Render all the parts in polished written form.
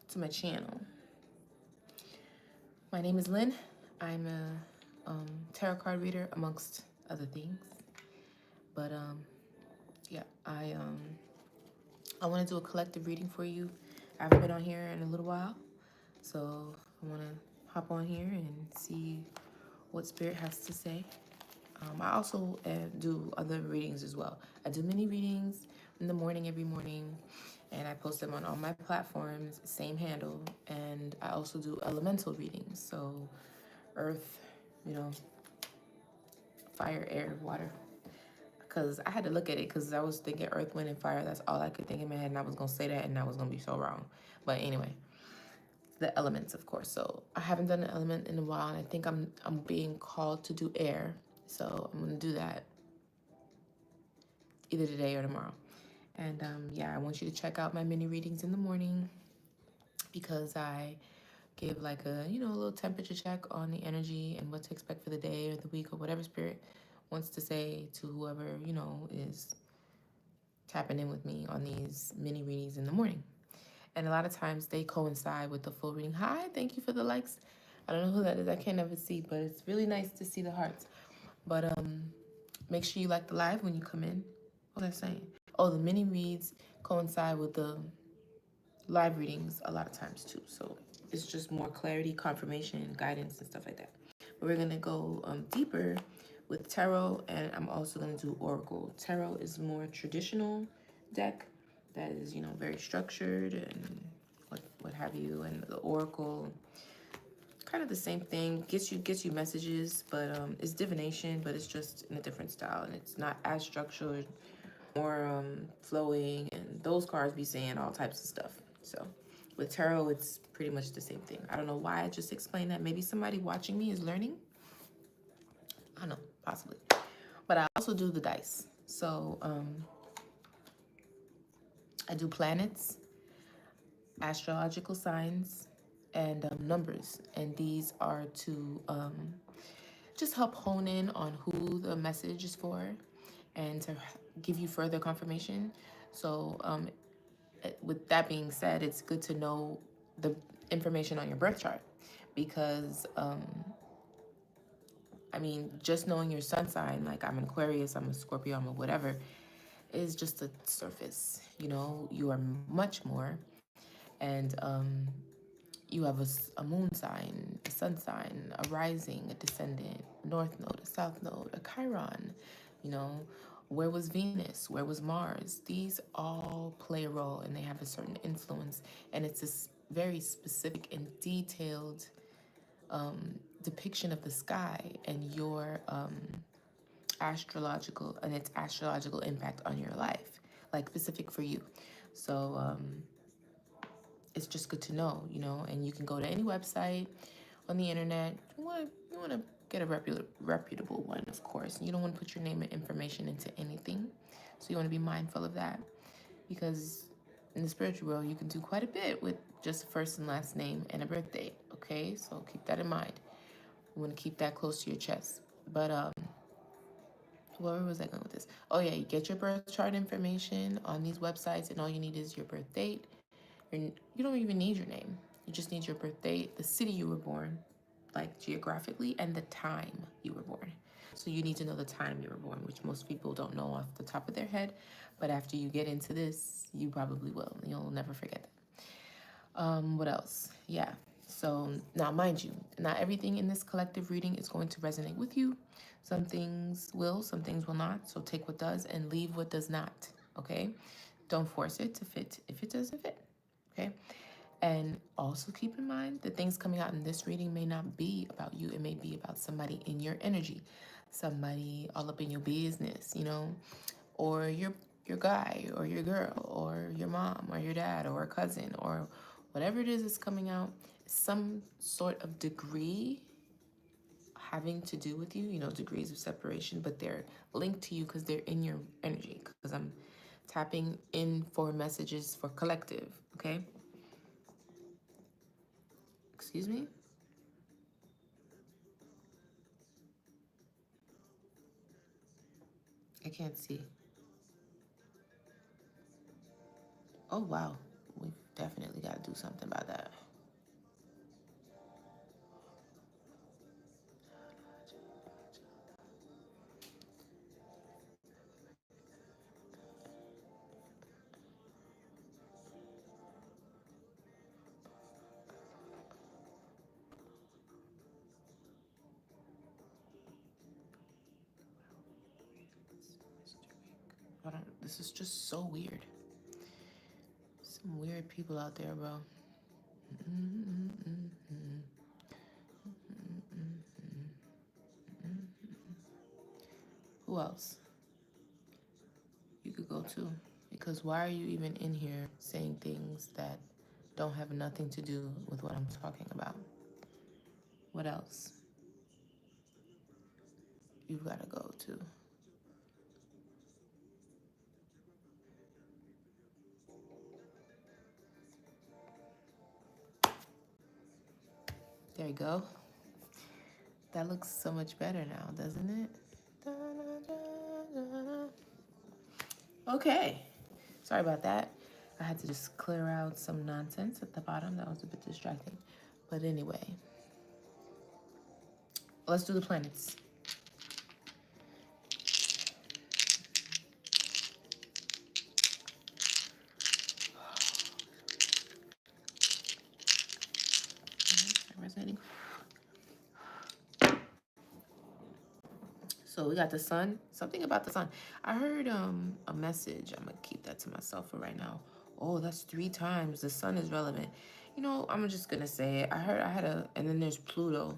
to my channel. My name is Lynn. I'm a tarot card reader amongst other things. But yeah, I want to do a collective reading for you. I haven't been on here in a little while, so I want to hop on here and see what Spirit has to say. I also do other readings as well. I do mini readings in the morning, every morning, and I post them on all my platforms, same handle. And I also do elemental readings, so earth, you know, fire, air, water. Because I had to look at it because I was thinking earth, wind, and fire. That's all I could think in my head, and I was going to say that, and I was going to be so wrong. But anyway, the elements, of course. So I haven't done an element in a while, and I think I'm being called to do air. So I'm going to do that either today or tomorrow. And yeah, I want you to check out my mini readings in the morning because I give like a, you know, a little temperature check on the energy and what to expect for the day or the week or whatever Spirit wants to say to whoever, you know, is tapping in with me on these mini readings in the morning. And a lot of times they coincide with the full reading. Hi, thank you for the likes. I don't know who that is. I can't never see, but it's really nice to see the hearts. But make sure you like the live when you come in. What was I saying? Oh, the mini reads coincide with the live readings a lot of times too. So it's just more clarity, confirmation, guidance, and stuff like that. But we're going to go deeper with tarot, and I'm also going to do oracle. Tarot is more traditional deck that is, you know, very structured and what have you. And the oracle, kind of the same thing, gets you messages, but it's divination, but it's just in a different style, and it's not as structured, more flowing, and those cards be saying all types of stuff. So with tarot, it's pretty much the same thing. I don't know why I just explained that. Maybe somebody watching me is learning. I don't know, possibly. But I also do the dice. So I do planets, astrological signs, and numbers. And these are to just help hone in on who the message is for and to give you further confirmation. So with that being said, it's good to know the information on your birth chart because I mean, just knowing your sun sign, like I'm an Aquarius, I'm a Scorpio, I'm a whatever, is just a surface. You know, you are much more. And you have a moon sign, a sun sign, a rising, a descendant, north node, a south node, a Chiron, you know, where was Venus, where was Mars? These all play a role and they have a certain influence. And it's this very specific and detailed depiction of the sky and your its astrological impact on your life, like specific for you. So it's just good to know, you know, and you can go to any website on the internet. You want to get a reputable one, of course. You don't want to put your name and information into anything. So you want to be mindful of that because in the spiritual world, you can do quite a bit with just a first and last name and a birth date. Okay, so keep that in mind. You want to keep that close to your chest. But where was I going with this? Oh yeah, you get your birth chart information on these websites, and all you need is your birth date. You don't even need your name. You just need your birth date, the city you were born, like geographically, and the time you were born. So you need to know the time you were born, which most people don't know off the top of their head. But after you get into this, you probably will. You'll never forget that. What else? Yeah. So now, mind you, not everything in this collective reading is going to resonate with you. Some things will, some things will not. So take what does and leave what does not. Okay? Don't force it to fit if it doesn't fit. Okay? And also keep in mind the things coming out in this reading may not be about you. It may be about somebody in your energy, somebody all up in your business, you know, or your guy or your girl or your mom or your dad or a cousin or whatever it is that's coming out. Some sort of degree having to do with you, you know, degrees of separation, but they're linked to you because they're in your energy. Because I'm tapping in for messages for collective, okay? Excuse me? I can't see. Oh, wow. We definitely got to do something about that. This is just so weird. Some weird people out there, bro. Who else you could go to? Because why are you even in here saying things that don't have nothing to do with what I'm talking about? What else you've got to go to? There you go. That looks so much better now, doesn't it? Okay. Sorry about that. I had to just clear out some nonsense at the bottom. That was a bit distracting. But anyway, let's do the planets. Resonating. So we got the sun. Something about the sun. I heard a message. I'm gonna keep that to myself for right now. Oh, that's 3 times. The sun is relevant. You know, I'm just gonna say it. I heard I had and then there's Pluto.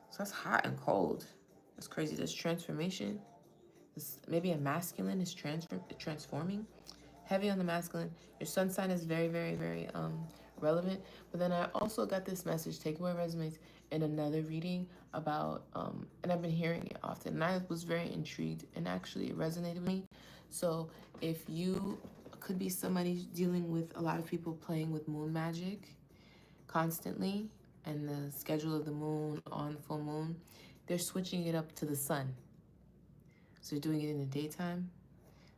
So that's hot and cold. That's crazy. There's transformation. This, maybe a masculine is transforming. Heavy on the masculine. Your sun sign is very, very, very relevant. But then I also got this message, take away resumes, in another reading about, and I've been hearing it often. And I was very intrigued, and actually it resonated with me. So if you could be somebody dealing with a lot of people playing with moon magic constantly, and the schedule of the moon on full moon, they're switching it up to the sun. So they're doing it in the daytime.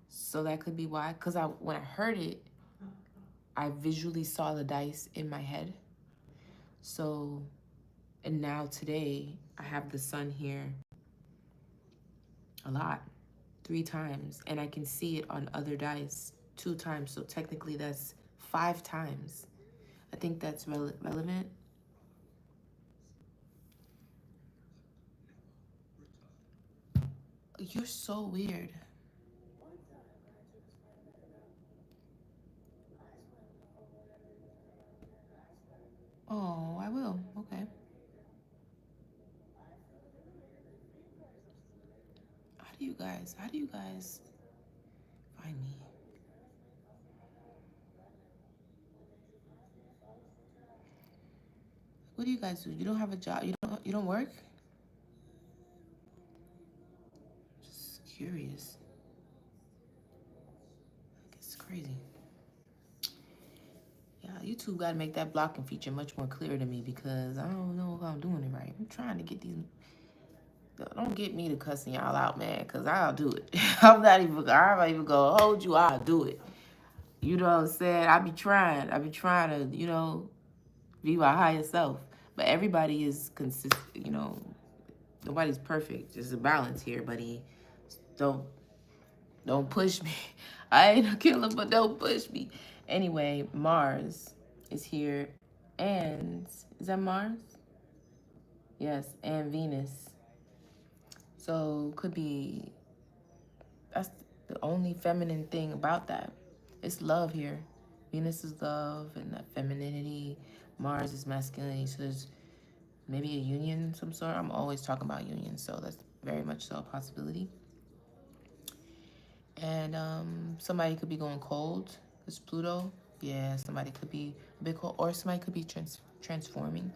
So that could be why. Because when I heard it, I visually saw the dice in my head. So, and now today, I have the sun here a lot, 3 times. And I can see it on other dice 2 times. So technically that's 5 times. I think that's relevant. You're so weird. Oh, I will. Okay. How do you guys find me? What do you guys do? You don't have a job? You don't work? Just curious. It's crazy. Yeah, YouTube got to make that blocking feature much more clear to me, because I don't know if I'm doing it right. I'm trying to get these. Don't get me to cussing y'all out, man, because I'll do it. I'm not even going to hold you. I'll do it. You know what I'm saying? I be trying to, be my higher self. But everybody is consistent, nobody's perfect. There's a balance here, buddy. Don't push me. I ain't a killer, but don't push me. Anyway, Mars is here. And is that Mars? Yes, and Venus. So could be, that's the only feminine thing about that. It's love here. Venus is love and that femininity. Mars is masculinity. So there's maybe a union of some sort. I'm always talking about union, so that's very much so a possibility. And somebody could be going cold. It's Pluto. Yeah, somebody could be a bit cold, or somebody could be transforming.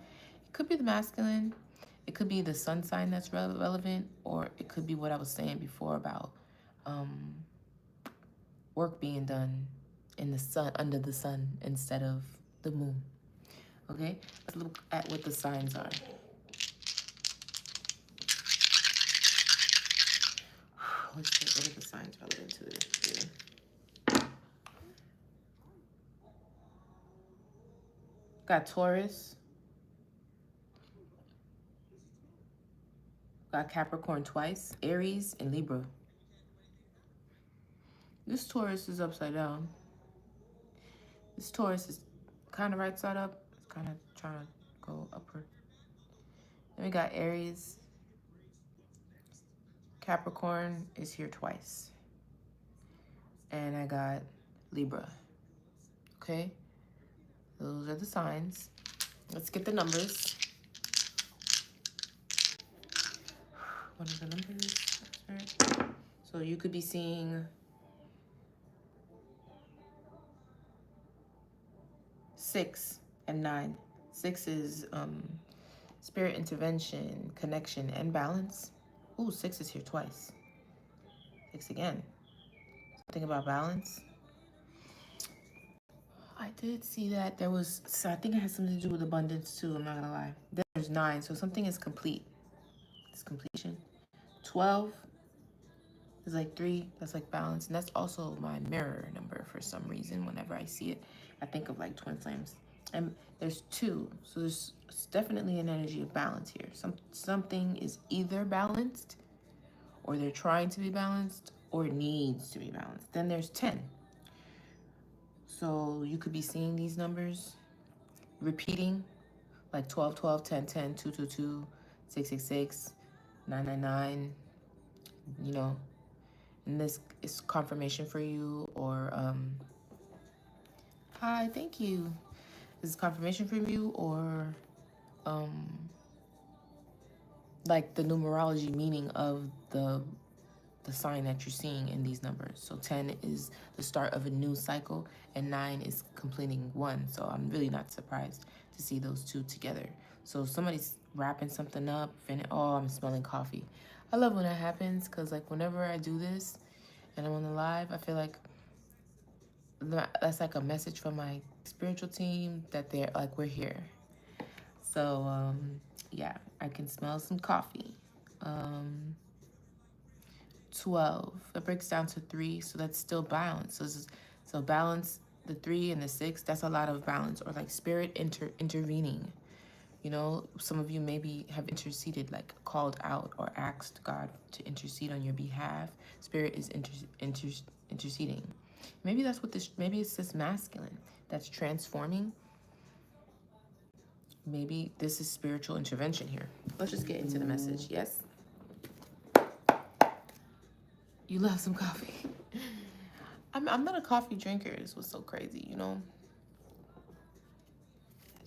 It could be the masculine. It could be the sun sign that's relevant, or it could be what I was saying before about work being done in the sun, under the sun, instead of the moon. Okay, let's look at what the signs are. What are the signs relevant to this? Got Taurus. Got Capricorn twice. Aries and Libra. This Taurus is upside down. This Taurus is kind of right side up. It's kind of trying to go upward. Then we got Aries. Capricorn is here twice. and I got Libra. Okay? Those are the signs. Let's get the numbers. What are the numbers? So you could be seeing 6 and 9. 6 is spirit intervention, connection, and balance. Ooh, 6 is here twice. 6 again. Something about balance. I did see that there was, so I think it has something to do with abundance too, I'm not gonna lie. Then there's 9, so something is complete. It's completion. 12 is like 3, that's like balance. And that's also my mirror number for some reason. Whenever I see it, I think of like twin flames. And there's 2, so there's definitely an energy of balance here. Something is either balanced, or they're trying to be balanced, or it needs to be balanced. Then there's 10. So you could be seeing these numbers repeating, like 12, 12, 10, 10, 2, 2, 2, 6, 6, 6, 9, 9, 9, you know. And this is confirmation for you, or, hi, thank you. This is confirmation for you, or, like the numerology meaning of the sign that you're seeing in these numbers. So 10 is the start of a new cycle, and 9 is completing 1. So I'm really not surprised to see those 2 together. So somebody's wrapping something up, oh, I'm smelling coffee. I love when that happens, because like whenever I do this and I'm on the live, I feel like that's like a message from my spiritual team that they're like, we're here. So yeah, I can smell some coffee. 12, that breaks down to 3, so that's still balance. So balance, the 3 and the 6, that's a lot of balance, or like spirit intervening. You know, some of you maybe have interceded, like called out or asked God to intercede on your behalf. Spirit is interceding. Maybe that's what this, maybe it's this masculine that's transforming. Maybe this is spiritual intervention here. Let's just get into the message. Yes? You love some coffee. I'm not a coffee drinker. Is what's so crazy, you know?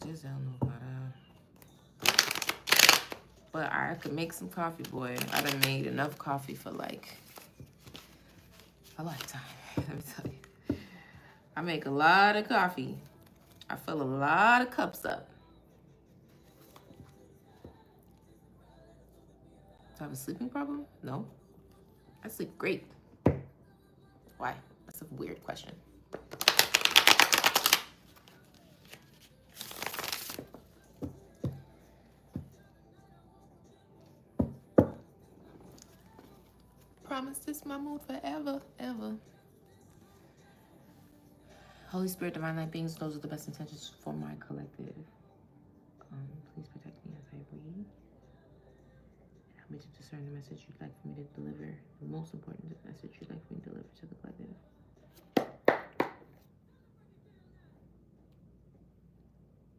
I just don't know about that. But I could make some coffee, boy. I done made enough coffee for like a lifetime. Let me tell you. I make a lot of coffee. I fill a lot of cups up. Do I have a sleeping problem? No. I sleep great. Why? That's a weird question. Promise this my mood forever, ever. Holy Spirit, Divine Light beings, those are the best intentions for my collective. Please protect me as I read. Help me to discern the message you'd like for me to deliver. The most important message you'd like for me to deliver to the collective.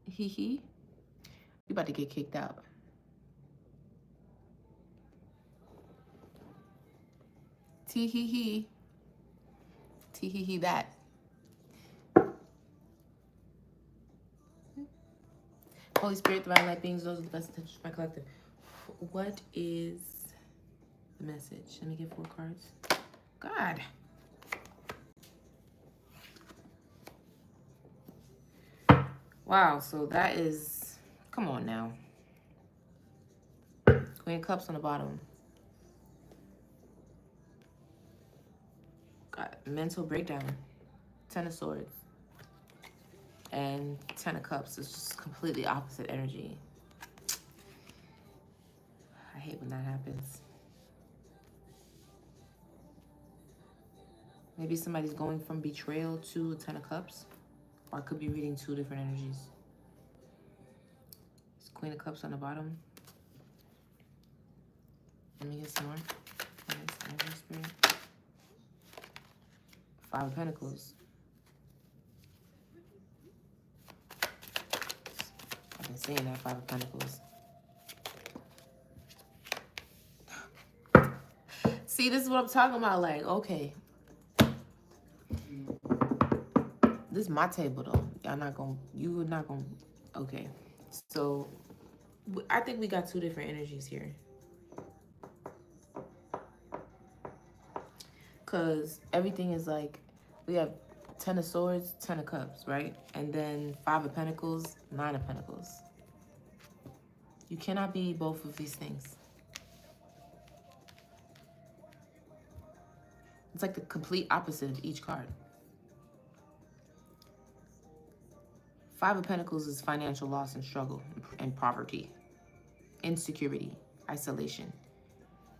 Hee hee. You about to get kicked out. Tee hee hee. Tee hee hee that. Holy Spirit, Divine Light beings, those are the best intentions for my collective. What is the message? Let me get 4 cards. God. Wow, so that is, come on now. Queen of Cups on the bottom. Got mental breakdown. 10 of Swords. And 10 of Cups. It's just completely opposite energy. I hate when that happens. Maybe somebody's going from betrayal to a 10 of Cups. Or I could be reading 2 different energies. It's Queen of Cups on the bottom. Let me get some more. Spirit. 5 of Pentacles. I've been saying that, 5 of Pentacles. See, this is what I'm talking about. Like, okay. This is my table though. Y'all not gonna, you not gonna, okay. So I think we got two different energies here. Because everything is like, we have 10 of Swords, 10 of Cups, right? And then 5 of Pentacles, 9 of Pentacles. You cannot be both of these things. It's like the complete opposite of each card. 5 of Pentacles is financial loss and struggle and poverty, insecurity, isolation.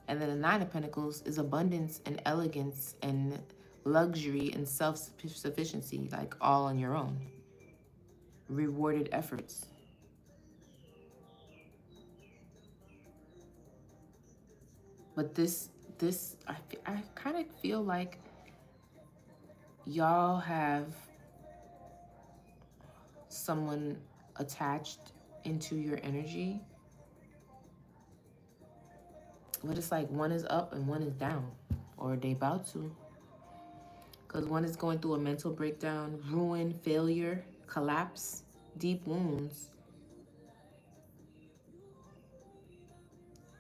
And then the 9 of Pentacles is abundance and elegance and luxury and self-sufficiency, like all on your own. Rewarded efforts. But this I kind of feel like y'all have someone attached into your energy, but it's like one is up and one is down, or they about to, because one is going through a mental breakdown, ruin, failure, collapse, deep wounds,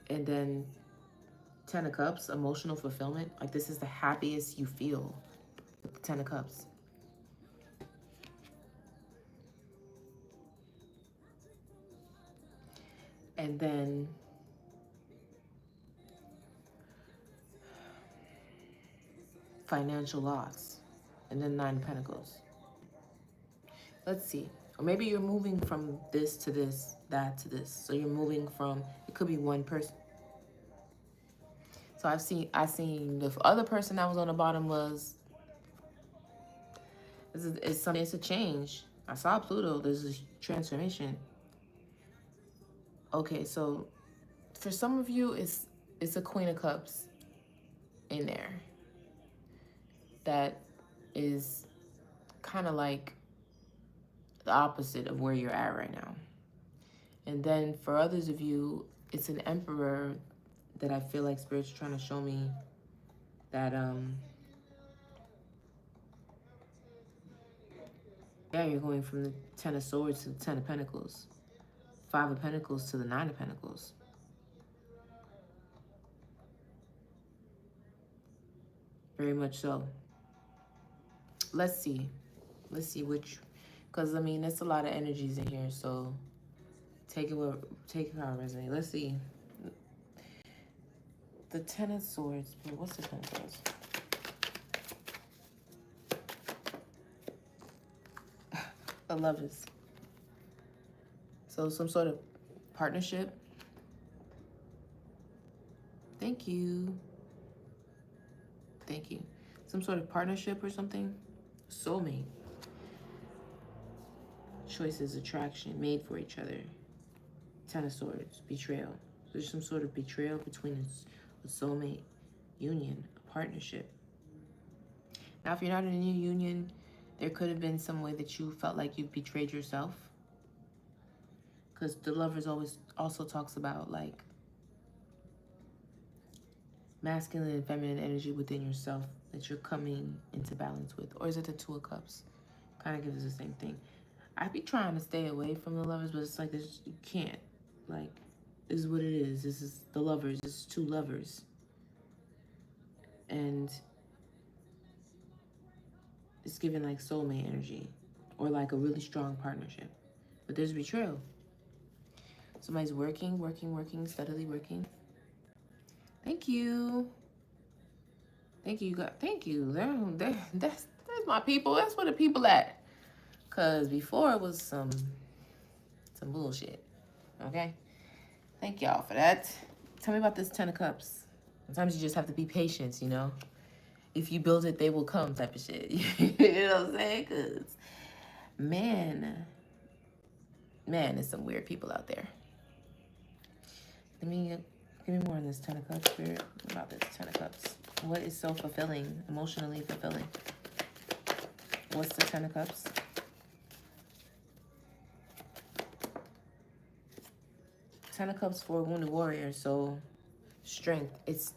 and then 10 of Cups, emotional fulfillment. Like this is the happiest you feel with the 10 of Cups. And then financial loss. And then 9 of Pentacles. Let's see. Or maybe you're moving from this to this, that to this. So you're moving from, it could be one person. So I seen the other person that was on the bottom was, it's a change. I saw Pluto, there's a transformation. Okay, so for some of you, it's a Queen of Cups in there. That is kind of like the opposite of where you're at right now. And then for others of you, it's an Emperor that I feel like Spirit's trying to show me that, yeah, you're going from the 10 of Swords to the 10 of Pentacles. 5 of Pentacles to the 9 of Pentacles. Very much so. Let's see which, because I mean, there's a lot of energies in here, so take it how it resonates. Let's see. The 10 of Swords. What's the 10 of Swords? The Lovers. So some sort of partnership. Thank you. Thank you. Some sort of partnership or something. Soulmate. Choices, attraction, made for each other. 10 of Swords, betrayal. There's some sort of betrayal between a soulmate union, a partnership. Now, if you're not in a new union, there could have been some way that you felt like you betrayed yourself. Because the Lovers always also talks about like masculine and feminine energy within yourself that you're coming into balance with. Or is it the 2 of Cups? Kind of gives us the same thing. I be trying to stay away from the Lovers, but it's like this, you can't. Like, this is what it is. This is the Lovers. This is 2 lovers. And it's giving like soulmate energy or like a really strong partnership. But there's betrayal. Somebody's working, steadily working. Thank you. Thank you, God. Thank you. That's my people. That's where the people at. Because before it was some bullshit. Okay? Thank y'all for that. Tell me about this 10 of Cups. Sometimes you just have to be patient, you know? If you build it, they will come type of shit. You know what I'm saying? Because, man, there's some weird people out there. Give me more on this 10 of Cups, Spirit. What about this 10 of Cups? What is so fulfilling, emotionally fulfilling? What's the 10 of Cups? Ten of Cups for a wounded warrior, so strength. It's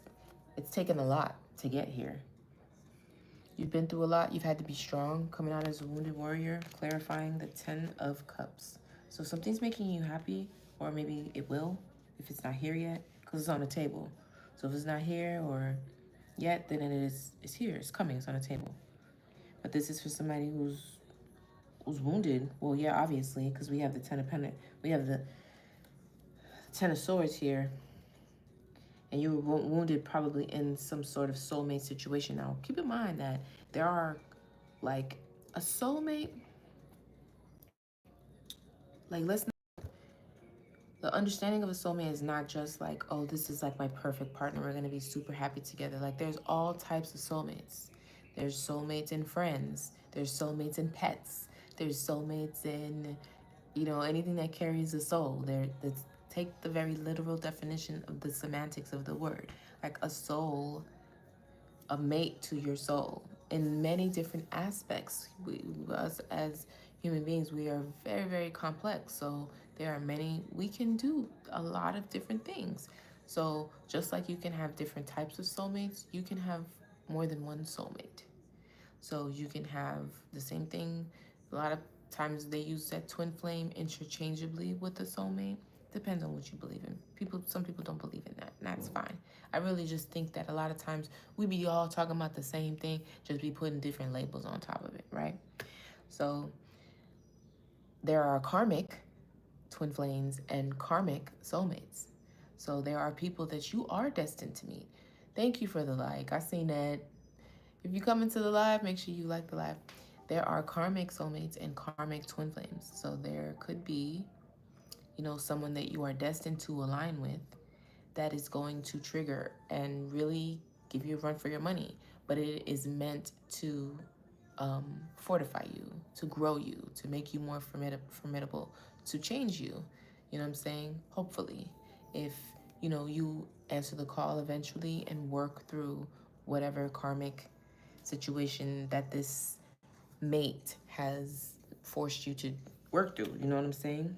taken a lot to get here. You've been through a lot. You've had to be strong, coming out as a wounded warrior, clarifying the 10 of Cups. So something's making you happy, or maybe it will if it's not here yet, because it's on the table. So if it's not here or yet, then it's here. It's coming. It's on the table. But this is for somebody who's wounded. Well, yeah, obviously, because we have the 10 of Pentacles. We have the 10 of Swords here. And you were wounded probably in some sort of soulmate situation. Now, keep in mind that there are, like, a soulmate. Like, the understanding of a soulmate is not just like, oh, this is like my perfect partner. We're going to be super happy together. Like, there's all types of soulmates. There's soulmates in friends. There's soulmates in pets. There's soulmates in, you know, anything that carries a soul. Take the very literal definition of the semantics of the word. Like a soul, a mate to your soul in many different aspects. Us as human beings, we are very, very complex. So there are we can do a lot of different things. So just like you can have different types of soulmates, you can have more than one soulmate. So you can have the same thing. A lot of times they use that twin flame interchangeably with the soulmate. Depends on what you believe in. Some people don't believe in that, and that's fine. I really just think that a lot of times we be all talking about the same thing, just be putting different labels on top of it, right? So there are karmic twin flames and karmic soulmates. So there are people that you are destined to meet. Thank you for the like. I seen that. If you come into the live, make sure you like the live. There are karmic soulmates and karmic twin flames. So there could be, you know, someone that you are destined to align with that is going to trigger and really give you a run for your money. But it is meant to fortify you, to grow you, to make you more formidable, to change you. You know what I'm saying? Hopefully, if, you know, you answer the call eventually and work through whatever karmic situation that this mate has forced you to work through. You know what I'm saying?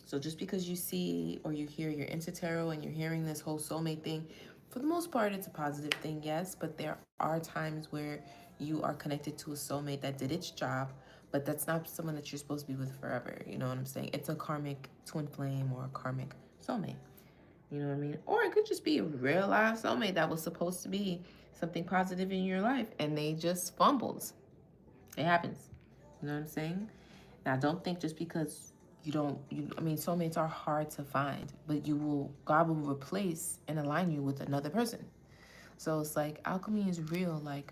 So just because you see or you hear you're into tarot and you're hearing this whole soulmate thing, for the most part, it's a positive thing, yes. But there are times where you are connected to a soulmate that did its job, but that's not someone that you're supposed to be with forever. You know what I'm saying? It's a karmic twin flame or a karmic soulmate. You know what I mean? Or it could just be a real life soulmate that was supposed to be something positive in your life and they just fumbled. It happens. You know what I'm saying? Now, don't think just because I mean, soulmates are hard to find, but God will replace and align you with another person. So it's like alchemy is real, like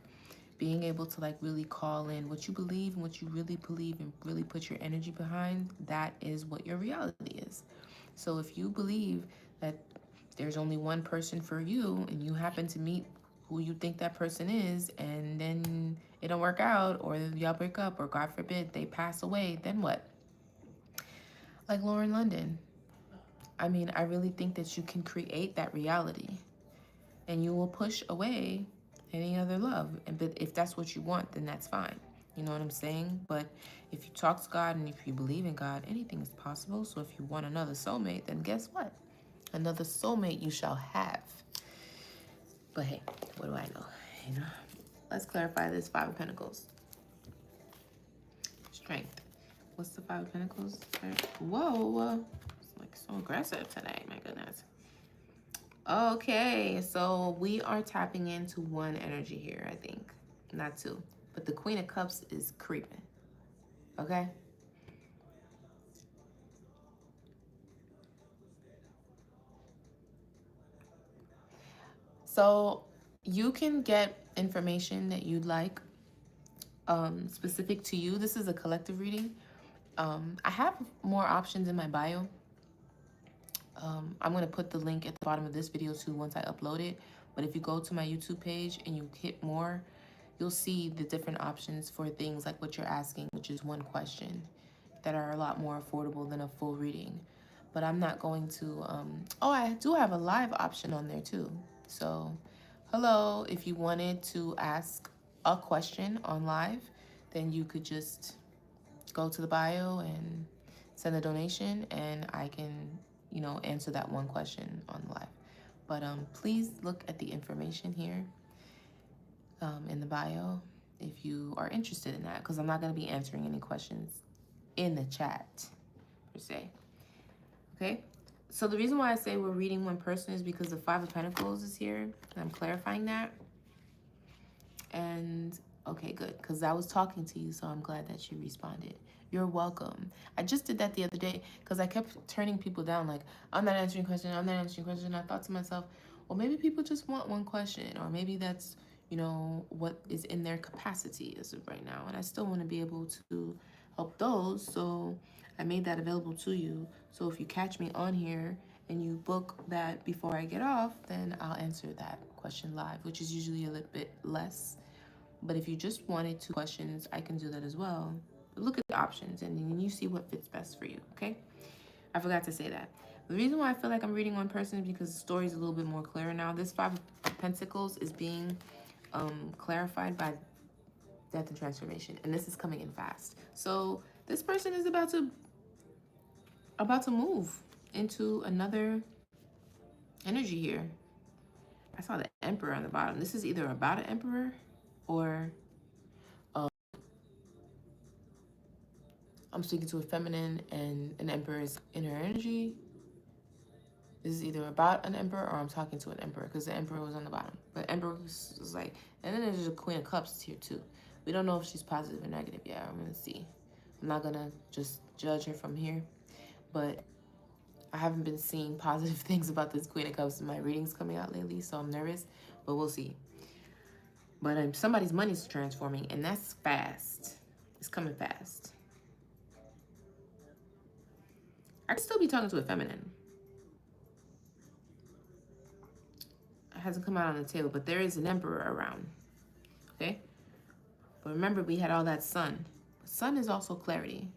being able to like really call in what you believe and what you really believe and really put your energy behind, that is what your reality is. So if you believe that there's only one person for you and you happen to meet who you think that person is and then it don't work out or y'all break up or God forbid they pass away, then what? Like Lauren London. I mean, I really think that you can create that reality and you will push away any other love. But if that's what you want, then that's fine. You know what I'm saying? But if you talk to God and if you believe in God, anything is possible. So if you want another soulmate, then guess what? Another soulmate you shall have. But hey, what do I know? You know? Let's clarify this Five of Pentacles. Strength. What's the Five of Pentacles? Whoa. It's like so aggressive today. My goodness. Okay, so we are tapping into one energy here, I think. Not two. But the Queen of Cups is creeping. Okay? So you can get information that you'd like specific to you. This is a collective reading. I have more options in my bio. I'm going to put the link at the bottom of this video too once I upload it. But if you go to my YouTube page and you hit more, you'll see the different options for things like what you're asking, which is one question, that are a lot more affordable than a full reading. But I'm not going to, oh, I do have a live option on there too. So, hello, if you wanted to ask a question on live, then you could just go to the bio and send a donation and I can, you know, answer that one question on live. But please look at the information here in the bio. if you are interested in that, because I'm not going to be answering any questions in the chat, per se. Okay? So the reason why I say we're reading one person is because the Five of Pentacles is here. And I'm clarifying that. And okay, good, because I was talking to you, so I'm glad that you responded. You're welcome. I just did that the other day because I kept turning people down, like, I'm not answering questions, I'm not answering questions. I thought to myself, well, maybe people just want one question, or maybe that's, you know, what is in their capacity as of right now. And I still want to be able to help those, so I made that available to you. So if you catch me on here and you book that before I get off, then I'll answer that question live, which is usually a little bit less. But if you just wanted 2 questions, I can do that as well. But look at the options and then you see what fits best for you, okay? I forgot to say that. The reason why I feel like I'm reading one person is because the story is a little bit more clear now. This Five of Pentacles is being clarified by death and transformation, and this is coming in fast. So this person is about to move into another energy here. I saw the Emperor on the bottom. This is either about an Emperor or I'm speaking to a feminine and an Emperor is in her energy. This is either about an Emperor or I'm talking to an Emperor, because the Emperor was on the bottom. But Emperor was like, and then there's a Queen of Cups here too. We don't know if she's positive or negative yet. I'm gonna see. I'm not gonna just judge her from here, but I haven't been seeing positive things about this Queen of Cups in my readings coming out lately, so I'm nervous, but we'll see. But somebody's money's transforming, and that's fast. It's coming fast. I could still be talking to a feminine. It hasn't come out on the table, but there is an Emperor around, okay? But remember, we had all that sun. Sun is also clarity.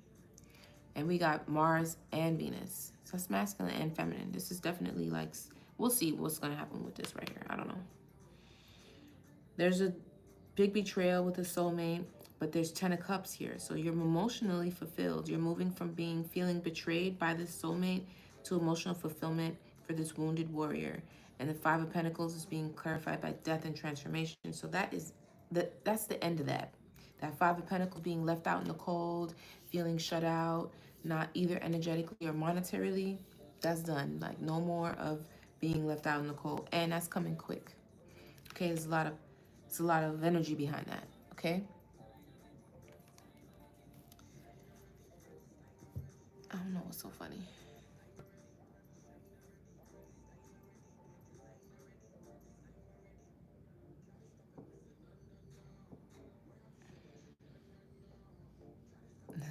And we got Mars and Venus. So that's masculine and feminine. This is definitely like, we'll see what's going to happen with this right here. I don't know. There's a big betrayal with a soulmate, but there's 10 of Cups here. So you're emotionally fulfilled. You're moving from feeling betrayed by this soulmate to emotional fulfillment for this wounded warrior. And the Five of Pentacles is being clarified by death and transformation. So that's the end of that. That Five of Pentacles being left out in the cold, feeling shut out, not either energetically or monetarily, that's done. Like no more of being left out in the cold. And that's coming quick. Okay, there's a lot of energy behind that, okay? I don't know what's so funny.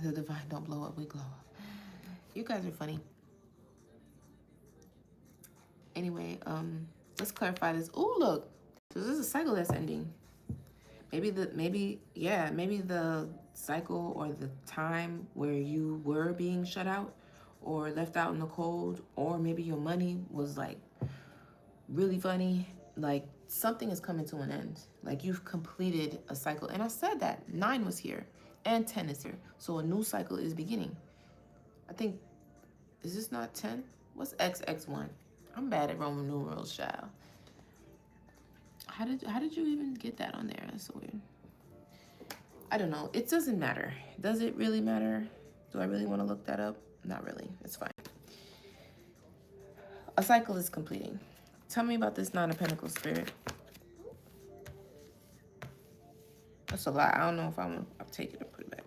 The divine don't blow up, we glow up. You guys are funny. Anyway, let's clarify this. Oh, look. So this is a cycle that's ending. Maybe the cycle or the time where you were being shut out or left out in the cold, or maybe your money was like really funny. Like something is coming to an end. Like you've completed a cycle. And I said that 9 was here and 10 is here. So a new cycle is beginning. I think, is this not 10? What's XX1? I'm bad at Roman numerals, child. How did you even get that on there? That's so weird. I don't know. It doesn't matter. Does it really matter? Do I really want to look that up? Not really. It's fine. A cycle is completing. Tell me about this Nine of Pentacles, Spirit. That's a lot. I don't know if I'll take it or put it back.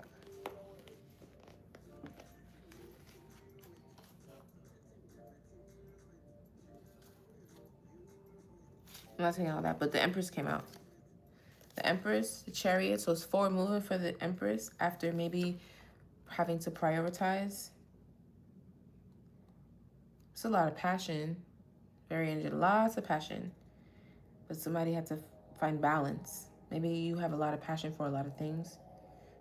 I'm not taking all that, but the Empress came out. The Empress, the Chariot, so it's forward moving for the Empress after maybe having to prioritize. It's a lot of passion, very energetic, lots of passion, but somebody had to find balance. Maybe you have a lot of passion for a lot of things,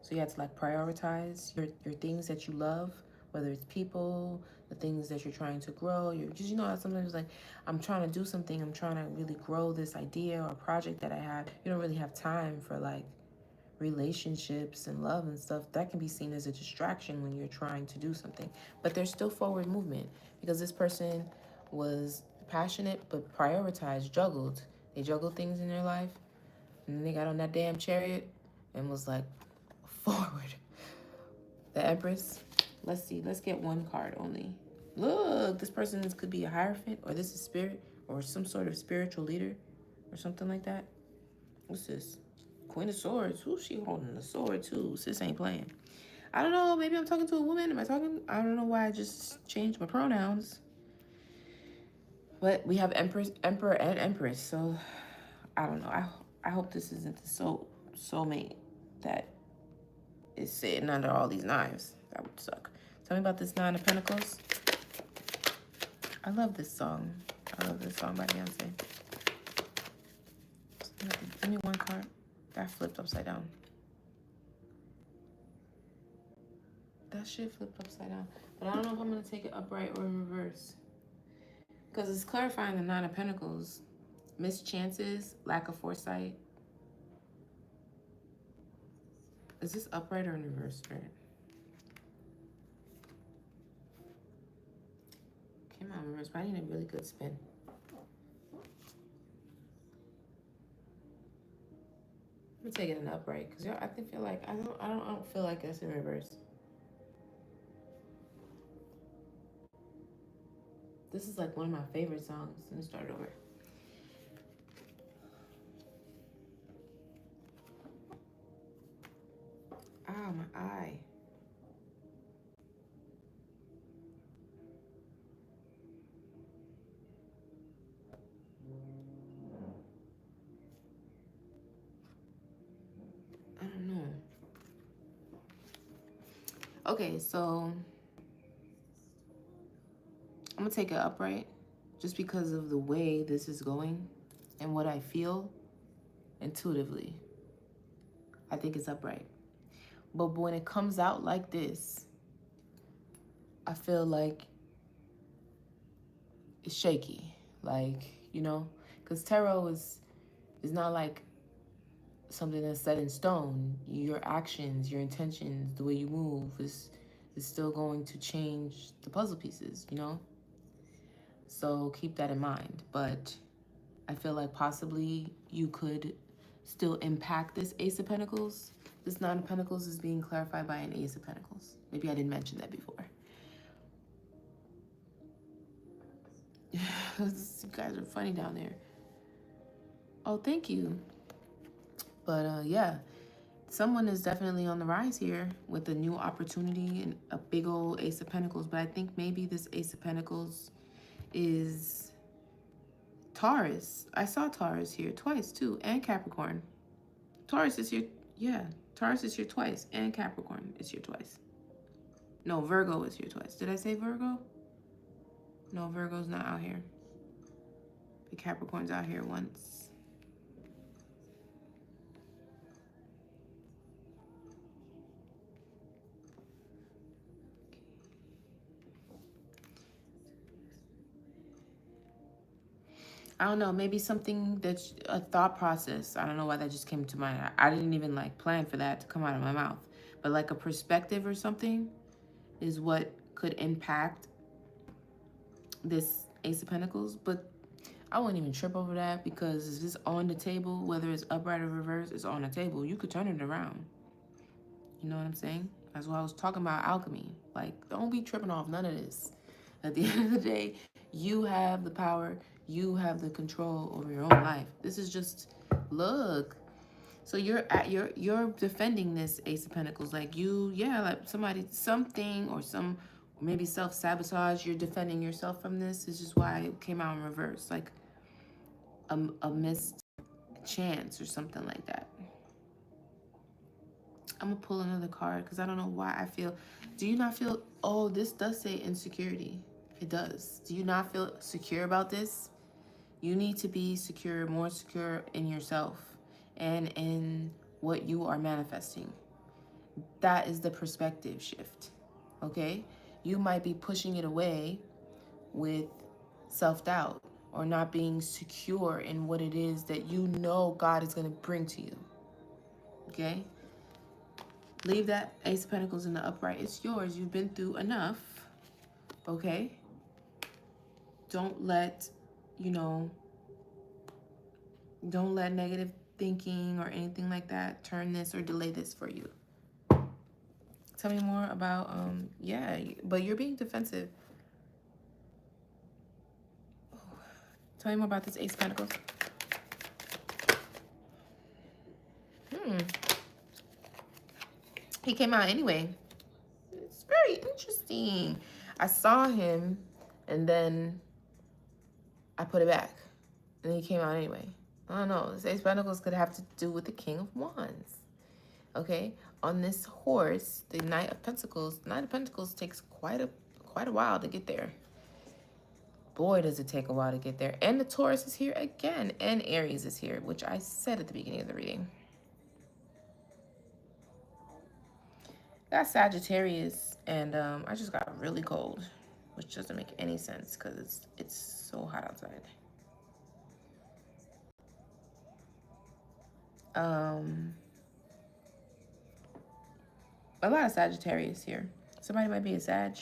so you have to like prioritize your things that you love, whether it's people, the things that you're trying to grow. Because you know sometimes like I'm trying to do something, I'm trying to really grow this idea or project that I have. You don't really have time for like relationships and love and stuff. That can be seen as a distraction when you're trying to do something. But there's still forward movement because this person was passionate but prioritized, juggled. They juggled things in their life and then they got on that damn chariot and was like, forward. The Empress. Let's see. Let's get one card only. Look, this person could be a Hierophant, or this is spirit, or some sort of spiritual leader, or something like that. What's this? Queen of Swords. Who's she holding the sword too? Sis ain't playing. I don't know. Maybe I'm talking to a woman. Am I talking? I don't know why I just changed my pronouns. But we have Empress, Emperor, and Empress. So I don't know. I hope this isn't the soulmate that is sitting under all these knives. That would suck. Tell me about this Nine of Pentacles. I love this song. I love this song by Beyonce. Give me one card. That flipped upside down. That shit flipped upside down. But I don't know if I'm going to take it upright or in reverse. Because it's clarifying the Nine of Pentacles. Missed chances, lack of foresight. Is this upright or in reverse, Spirit? Came out in reverse, but I need a really good spin. I'm gonna take it in upright because I feel like I don't feel like that's in reverse. This is like one of my favorite songs. Let me start over. Ah, my eye. I don't know. Okay, so I'm gonna take it upright just because of the way this is going and what I feel intuitively. I think it's upright. But when it comes out like this, I feel like it's shaky. Like, you know, because tarot is not like something that's set in stone. Your actions, your intentions, the way you move is still going to change the puzzle pieces, you know? So keep that in mind. But I feel like possibly you could still impact this Ace of Pentacles. This Nine of Pentacles is being clarified by an Ace of Pentacles. Maybe I didn't mention that before. You guys are funny down there. Oh, thank you. But yeah, someone is definitely on the rise here with a new opportunity and a big old Ace of Pentacles. But I think maybe this Ace of Pentacles is Taurus. I saw Taurus here twice too, and Capricorn. Taurus is here. Yeah, Taurus is here twice, and Capricorn is here twice. No, Virgo is here twice. Did I say Virgo? No, Virgo's not out here. But Capricorn's out here once. I don't know, maybe something that's a thought process. I don't know why that just came to mind. I didn't even like plan for that to come out of my mouth. But like a perspective or something is what could impact this Ace of Pentacles. But I wouldn't even trip over that because if it's on the table, whether it's upright or reverse, it's on the table. You could turn it around. You know what I'm saying? That's why I was talking about alchemy. Like, don't be tripping off none of this. At the end of the day, you have the power. You have the control over your own life. This is just, look. So you're defending this Ace of Pentacles. Like you, yeah, like something or maybe self-sabotage. You're defending yourself from this. This is why it came out in reverse. Like a missed chance or something like that. I'm gonna pull another card because I don't know why I feel. Do you not feel? Oh, this does say insecurity. It does. Do you not feel secure about this? You need to be secure, more secure in yourself and in what you are manifesting. That is the perspective shift. Okay? You might be pushing it away with self-doubt or not being secure in what it is that you know God is going to bring to you. Okay? Leave that Ace of Pentacles in the upright. It's yours. You've been through enough. Okay? Don't let, don't let negative thinking or anything like that turn this or delay this for you? Tell me more about, yeah, but you're being defensive. Tell me more about this Ace of Pentacles. He came out anyway. It's very interesting. I saw him and then I put it back. And he came out anyway. I don't know. This Ace of Pentacles could have to do with the King of Wands. Okay? On this horse, the Knight of Pentacles takes quite a while to get there. Boy, does it take a while to get there. And the Taurus is here again. And Aries is here, which I said at the beginning of the reading. Got Sagittarius, and I just got really cold, which doesn't make any sense because it's so hot outside. A lot of Sagittarius here. Somebody might be a Sag.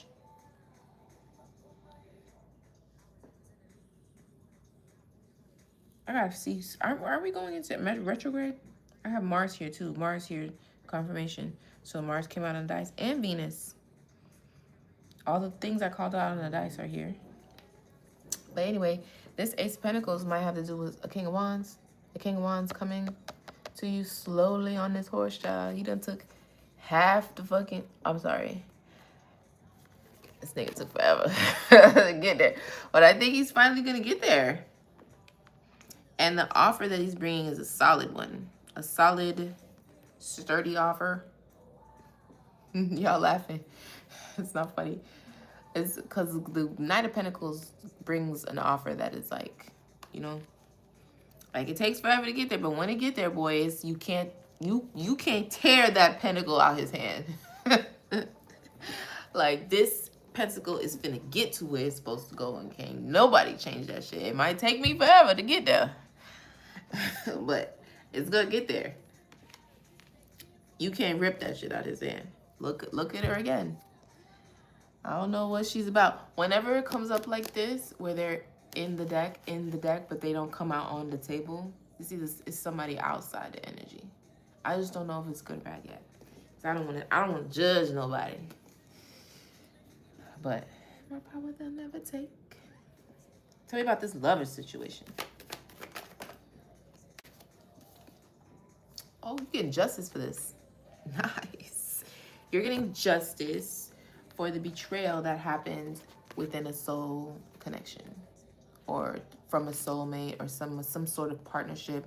I gotta see. Are we going into retrograde? I have Mars here too. Mars here, confirmation. So Mars came out on the dice, and Venus. All the things I called out on the dice are here. But anyway, this Ace of Pentacles might have to do with a King of Wands. The King of Wands coming to you slowly on this horse, child. He done took half the fucking... I'm sorry. This nigga took forever to get there. But I think he's finally going to get there. And the offer that he's bringing is a solid one. A solid, sturdy offer. Y'all laughing. It's not funny. It's because the Knight of Pentacles brings an offer that is like, you know, like it takes forever to get there, but when it get there, boys, you can't tear that pentacle out his hand. Like this pentacle is finna get to where it's supposed to go, and can't nobody change that shit. It might take me forever to get there, but it's gonna get there. You can't rip that shit out his hand. Look at her again. I don't know what she's about. Whenever it comes up like this, where they're in the deck, but they don't come out on the table, you see this is somebody outside the energy. I just don't know if it's good or bad yet. So I don't want to judge nobody. But my power they'll never take. Tell me about this lover situation. Oh, you're getting justice for this. Nice. You're getting justice for the betrayal that happened within a soul connection, or from a soulmate, or some sort of partnership,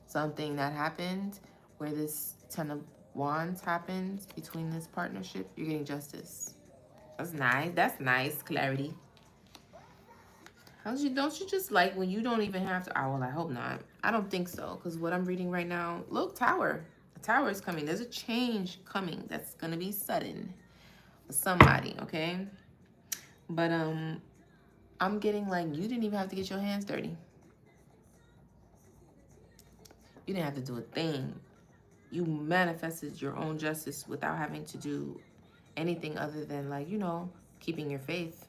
something that happened where this Ten of Wands happened between this partnership. You're getting justice. That's nice. That's nice. Clarity. Don't you just like when you don't even have to? Oh, well, I hope not. I don't think so, because what I'm reading right now, look, Tower. A Tower is coming. There's a change coming that's going to be sudden for somebody, okay? But I'm getting like you didn't even have to get your hands dirty. You didn't have to do a thing. You manifested your own justice without having to do anything other than, like, you know, keeping your faith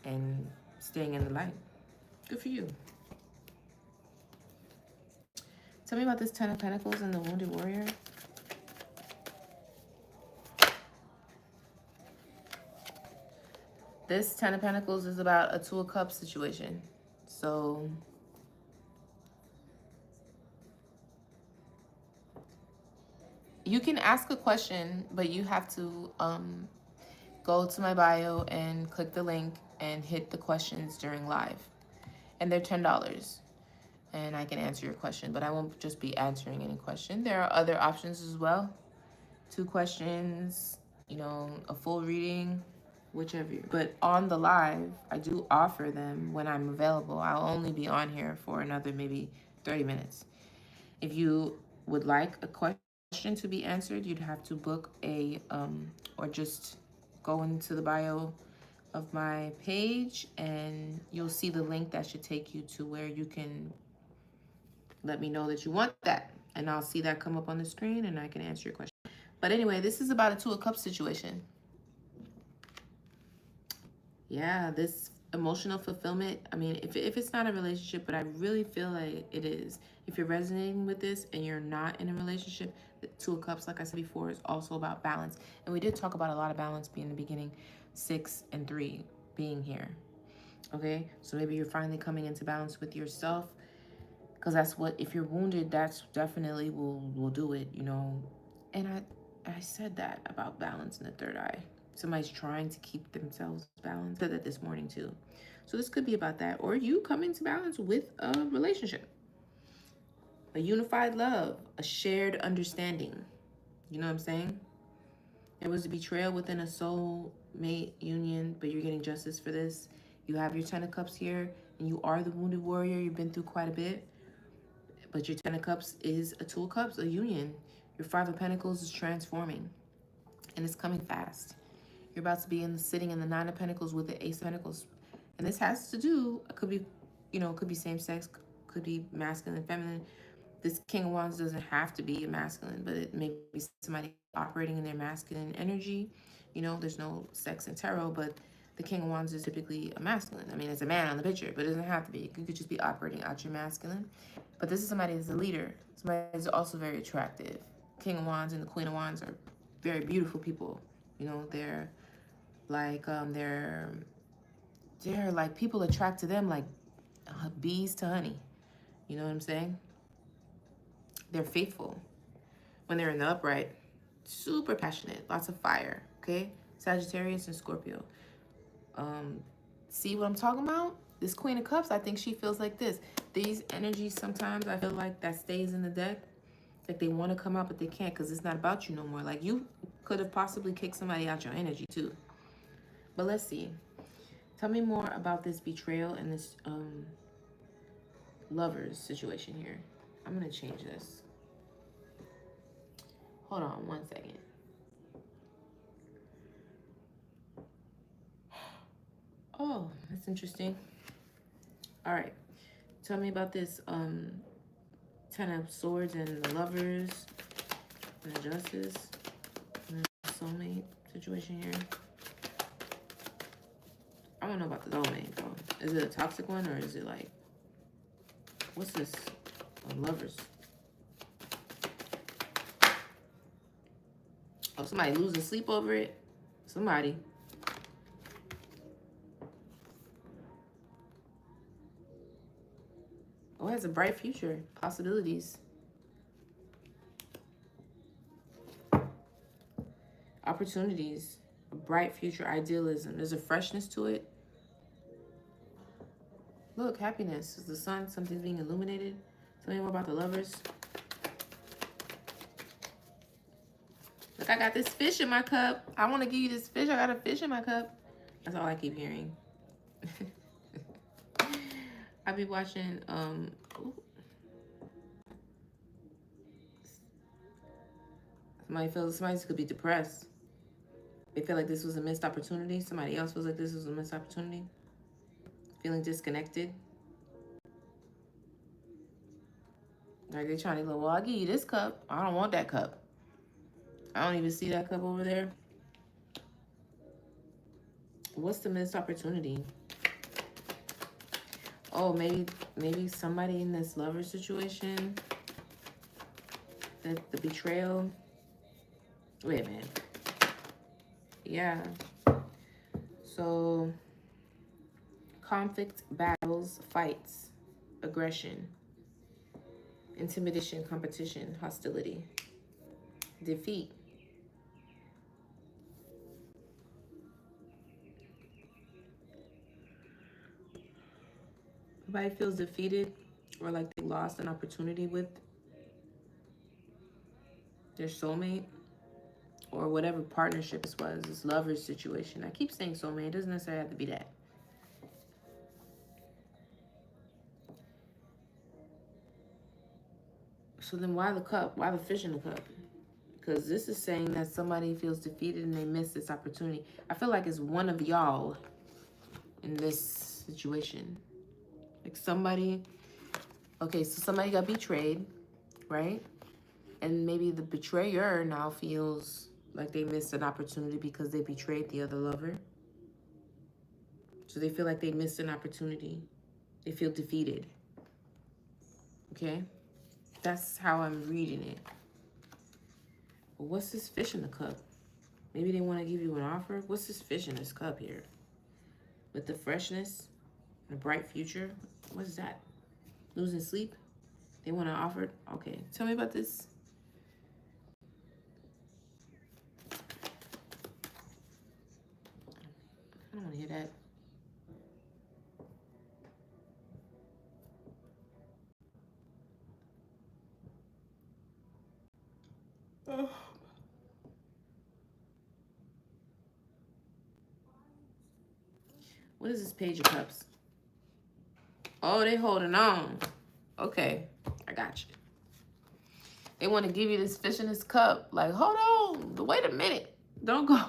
and staying in the light. Good for you. Tell me about this Ten of Pentacles and the Wounded Warrior. This Ten of Pentacles is about a Two of Cups situation. So you can ask a question, but you have to go to my bio and click the link and hit the questions during live. And they're $10. And I can answer your question, but I won't just be answering any question. There are other options as well. 2 questions, you know, a full reading, whichever. But on the live, I do offer them when I'm available. I'll only be on here for another maybe 30 minutes. If you would like a question to be answered, you'd have to book a, or just go into the bio of my page and you'll see the link that should take you to where you can let me know that you want that. And I'll see that come up on the screen and I can answer your question. But anyway, this is about a Two of Cups situation. Yeah, this emotional fulfillment. I mean, if it's not a relationship, but I really feel like it is. If you're resonating with this and you're not in a relationship, the Two of Cups, like I said before, is also about balance. And we did talk about a lot of balance being in the beginning, 6 and 3 being here. Okay, so maybe you're finally coming into balance with yourself, because that's what, if you're wounded, that's definitely will do it, you know. And I said that about balance in the third eye. Somebody's trying to keep themselves balanced. I said that this morning too. So this could be about that, or you coming to balance with a relationship, a unified love, a shared understanding. You know what I'm saying? There was a betrayal within a soulmate union, but you're getting justice for this. You have your 10 of Cups here, and you are the wounded warrior. You've been through quite a bit, but your 10 of Cups is a Two of Cups, a union. Your 5 of Pentacles is transforming, and it's coming fast. You're about to be sitting in the 9 of Pentacles with the Ace of Pentacles. And this has to do, it could be, you know, it could be same sex, could be masculine, feminine. This King of Wands doesn't have to be a masculine, but it may be somebody operating in their masculine energy. You know, there's no sex in tarot, but the King of Wands is typically a masculine. I mean, it's a man on the picture, but it doesn't have to be. You could just be operating out your masculine. But this is somebody that's a leader. Somebody that's also very attractive. King of Wands and the Queen of Wands are very beautiful people. You know, they're like, they're like, people attract to them like bees to honey. You know what I'm saying? They're faithful. When they're in the upright, super passionate, lots of fire, okay? Sagittarius and Scorpio. See what I'm talking about? This Queen of Cups, I think she feels like this. These energies, sometimes I feel like that stays in the deck. Like they want to come out, but they can't, because it's not about you no more. Like you could have possibly kicked somebody out your energy too. But let's see. Tell me more about this betrayal and this lovers situation here. I'm going to change this. Hold on 1 second. Oh, that's interesting. All right. Tell me about this 10 of Swords and the lovers and the justice and the soulmate situation here. I don't know about the soulmate though. Is it a toxic one, or is it like, what's this? Lovers. Oh, somebody losing sleep over it? Somebody. Oh, it has a bright future. Possibilities. Opportunities. A bright future. Idealism. There's a freshness to it. Look, happiness. Is the sun. Something's being illuminated. Tell me more about the lovers. Look, I got this fish in my cup. I want to give you this fish. I got a fish in my cup. That's all I keep hearing. I be watching, somebody could be depressed. They feel like this was a missed opportunity. Somebody else feels like this was a missed opportunity. Feeling disconnected. Like they're trying to go, well, I'll give you this cup. I don't want that cup. I don't even see that cup over there. What's the missed opportunity? Oh, maybe somebody in this lover situation. The betrayal. Wait a minute. Yeah. So, conflict, battles, fights, aggression, intimidation, competition, hostility, defeat. Everybody feels defeated or like they lost an opportunity with their soulmate or whatever partnership this was, this lover's situation. I keep saying soulmate. It doesn't necessarily have to be that. So then why the cup? Why the fish in the cup? Because this is saying that somebody feels defeated and they miss this opportunity. I feel like it's one of y'all in this situation. Like somebody, okay, so somebody got betrayed, right? And maybe the betrayer now feels like they missed an opportunity because they betrayed the other lover. So they feel like they missed an opportunity. They feel defeated. Okay? That's how I'm reading it. But what's this fish in the cup? Maybe they want to give you an offer. What's this fish in this cup here? With the freshness and a bright future. What is that? Losing sleep? They want to offer? Okay. Tell me about this. I don't want to hear that. Oh. What is this Page of Cups? Oh, they holding on. Okay, I got you. They want to give you this fish in this cup. Like, hold on. Wait a minute. Don't go.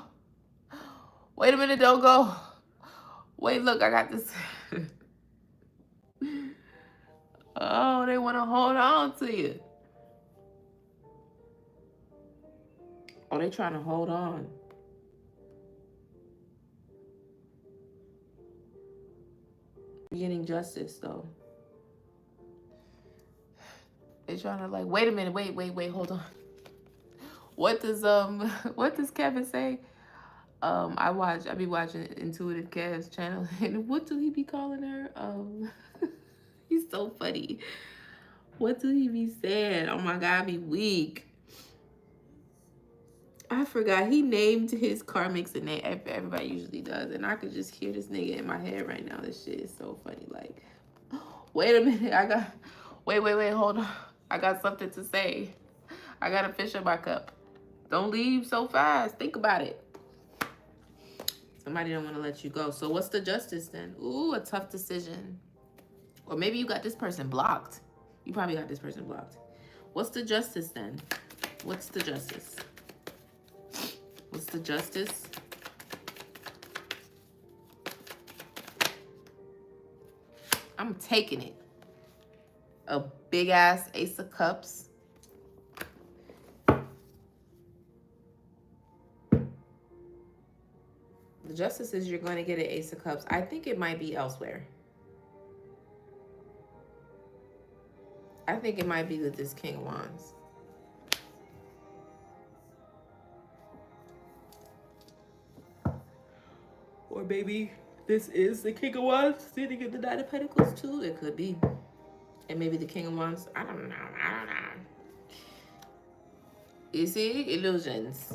Wait a minute. Don't go. Wait, look, I got this. Oh, they want to hold on to you. Oh, they trying to hold on. You're getting justice, though. They trying to like, wait a minute, wait, hold on. What does Kevin say? I be watching Intuitive Kev's channel, and what do he be calling her? He's so funny. What do he be saying? Oh my God, I be weak. I forgot. He named his karmics a name. Everybody usually does, and I could just hear this nigga in my head right now. This shit is so funny. Like, wait a minute, wait, hold on. I got something to say. I got a fish in my cup. Don't leave so fast. Think about it. Somebody don't want to let you go. So what's the justice then? Ooh, a tough decision. Or maybe you got this person blocked. You probably got this person blocked. What's the justice then? What's the justice? What's the justice? I'm taking it. A big ass Ace of Cups. The justice is you're going to get an Ace of Cups. I think it might be elsewhere. I think it might be with this King of Wands. Or maybe this is the King of Wands sitting in the Nine of Pentacles too. It could be. And maybe the King of Wands. I don't know. You see? Illusions.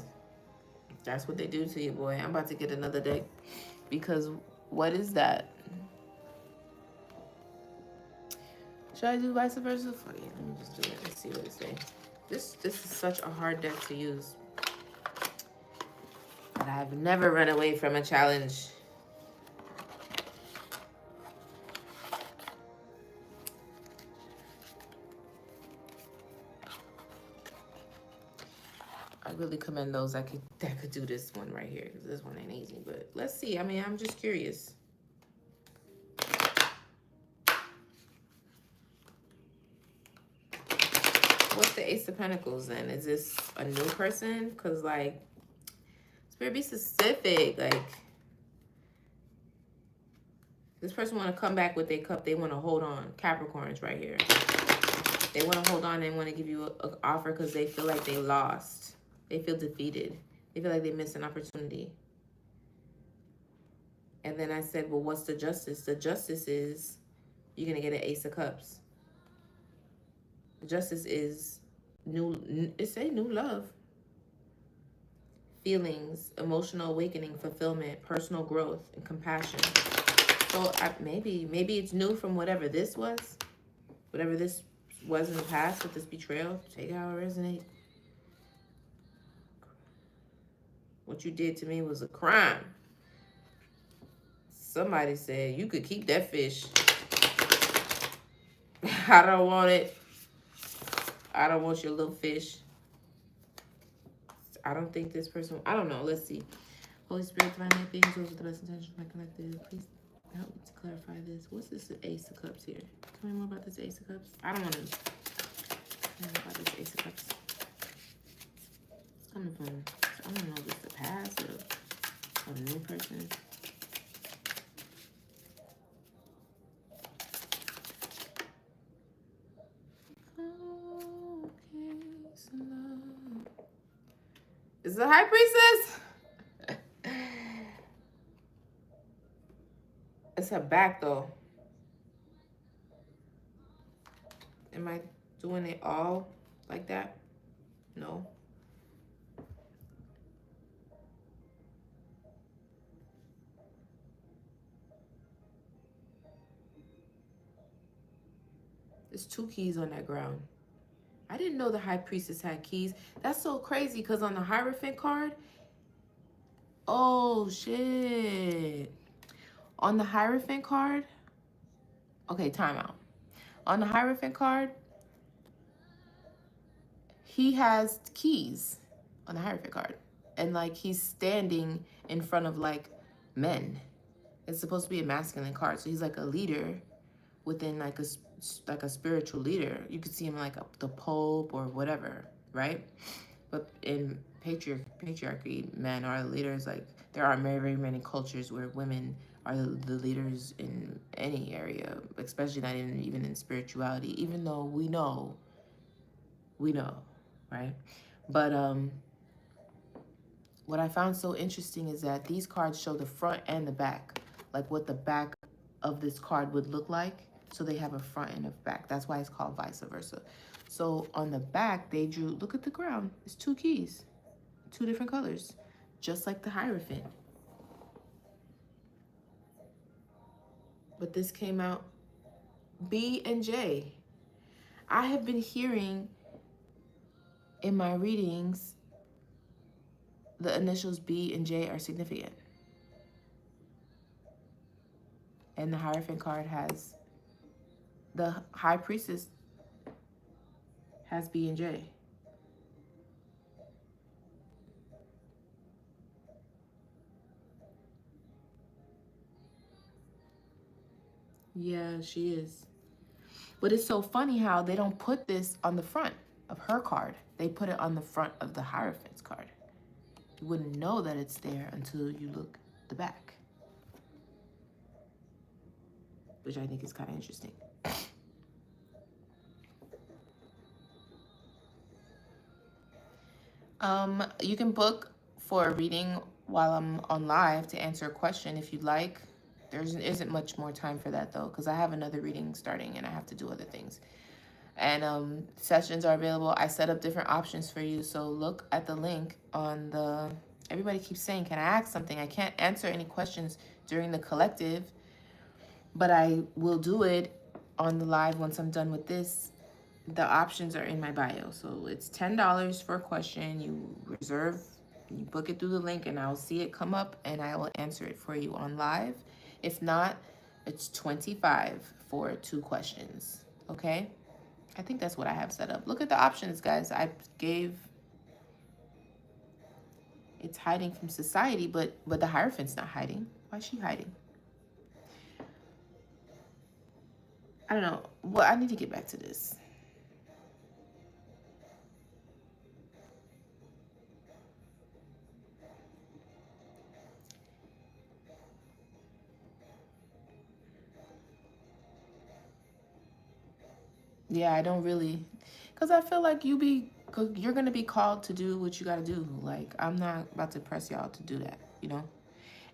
That's what they do to you, boy. I'm about to get another deck. Because what is that? Should I do vice versa? Funny. Let me just do it and see what it says. This is such a hard deck to use. But I've never run away from a challenge. I really commend those that could do this one right here, because this one ain't easy. But let's see. I mean, I'm just curious. What's the Ace of Pentacles then? Is this a new person? Because like, Spirit, be specific. Like, this person want to come back with their cup. They want to hold on. Capricorns right here. They want to hold on. They want to give you an offer because they feel like they lost. They feel defeated. They feel like they missed an opportunity. And then I said, well, what's the justice? The justice is you're going to get an Ace of Cups. The justice is it's a new love. Feelings, emotional awakening, fulfillment, personal growth, and compassion. So maybe it's new from whatever this was. Whatever this was in the past with this betrayal. Take it how it resonates. What you did to me was a crime. Somebody said, you could keep that fish. I don't want it. I don't want your little fish. I don't think this person, I don't know. Let's see. Holy Spirit, Divine Lyne, beings with the best intentions of my collective. Please help me to clarify this. What's this Ace of Cups here? Tell me more about this Ace of Cups. I don't want to tell me about this Ace of Cups. It's coming from, I don't know if it's the past or a new person. It's the High Priestess. It's her back though. Am I doing it all like that? No. There's 2 keys on that ground. I didn't know the High Priestess had keys. That's so crazy because on the Hierophant card, oh shit. On the Hierophant card, okay, time out. On the Hierophant card, he has keys on the Hierophant card. And like he's standing in front of like men. It's supposed to be a masculine card. So he's like a leader within like a spiritual leader. You could see him like the Pope or whatever, right? But in patriarchy, men are the leaders. Like there are very, very many cultures where women are the leaders in any area, especially not even in spirituality, even though we know, right? But what I found so interesting is that these cards show the front and the back, like what the back of this card would look like. So they have a front and a back. That's why it's called vice versa. So on the back, they drew, look at the ground. It's 2 keys, 2 different colors, just like the Hierophant. But this came out B and J. I have been hearing in my readings, the initials B and J are significant. And the Hierophant card has, the High Priestess has B and J. Yeah, she is. But it's so funny how they don't put this on the front of her card. They put it on the front of the Hierophant's card. You wouldn't know that it's there until you look at the back, which I think is kind of interesting. You can book for a reading while I'm on live to answer a question if you'd like. There isn't much more time for that though, because I have another reading starting and I have to do other things. And sessions are available. I set up different options for you. So look at the link on the, everybody keeps saying, can I ask something? I can't answer any questions during the collective, but I will do it on the live once I'm done with this. The options are in my bio. So it's $10 for a question. You reserve, you book it through the link and I'll see it come up and I will answer it for you on live. If not, it's $25 for 2 questions. Okay? I think that's what I have set up. Look at the options, guys. I gave, it's hiding from society, but the Hierophant's not hiding. Why is she hiding? I don't know. Well, I need to get back to this. Yeah, I don't really, because I feel like you're going to be called to do what you got to do. Like, I'm not about to press y'all to do that, you know?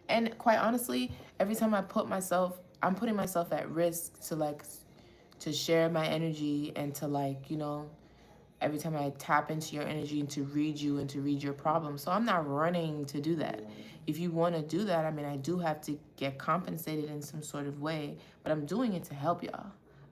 And quite honestly, every time I'm putting myself at risk to like, to share my energy and to like, you know, every time I tap into your energy and to read you and to read your problems. So I'm not running to do that. If you want to do that, I mean, I do have to get compensated in some sort of way, but I'm doing it to help y'all.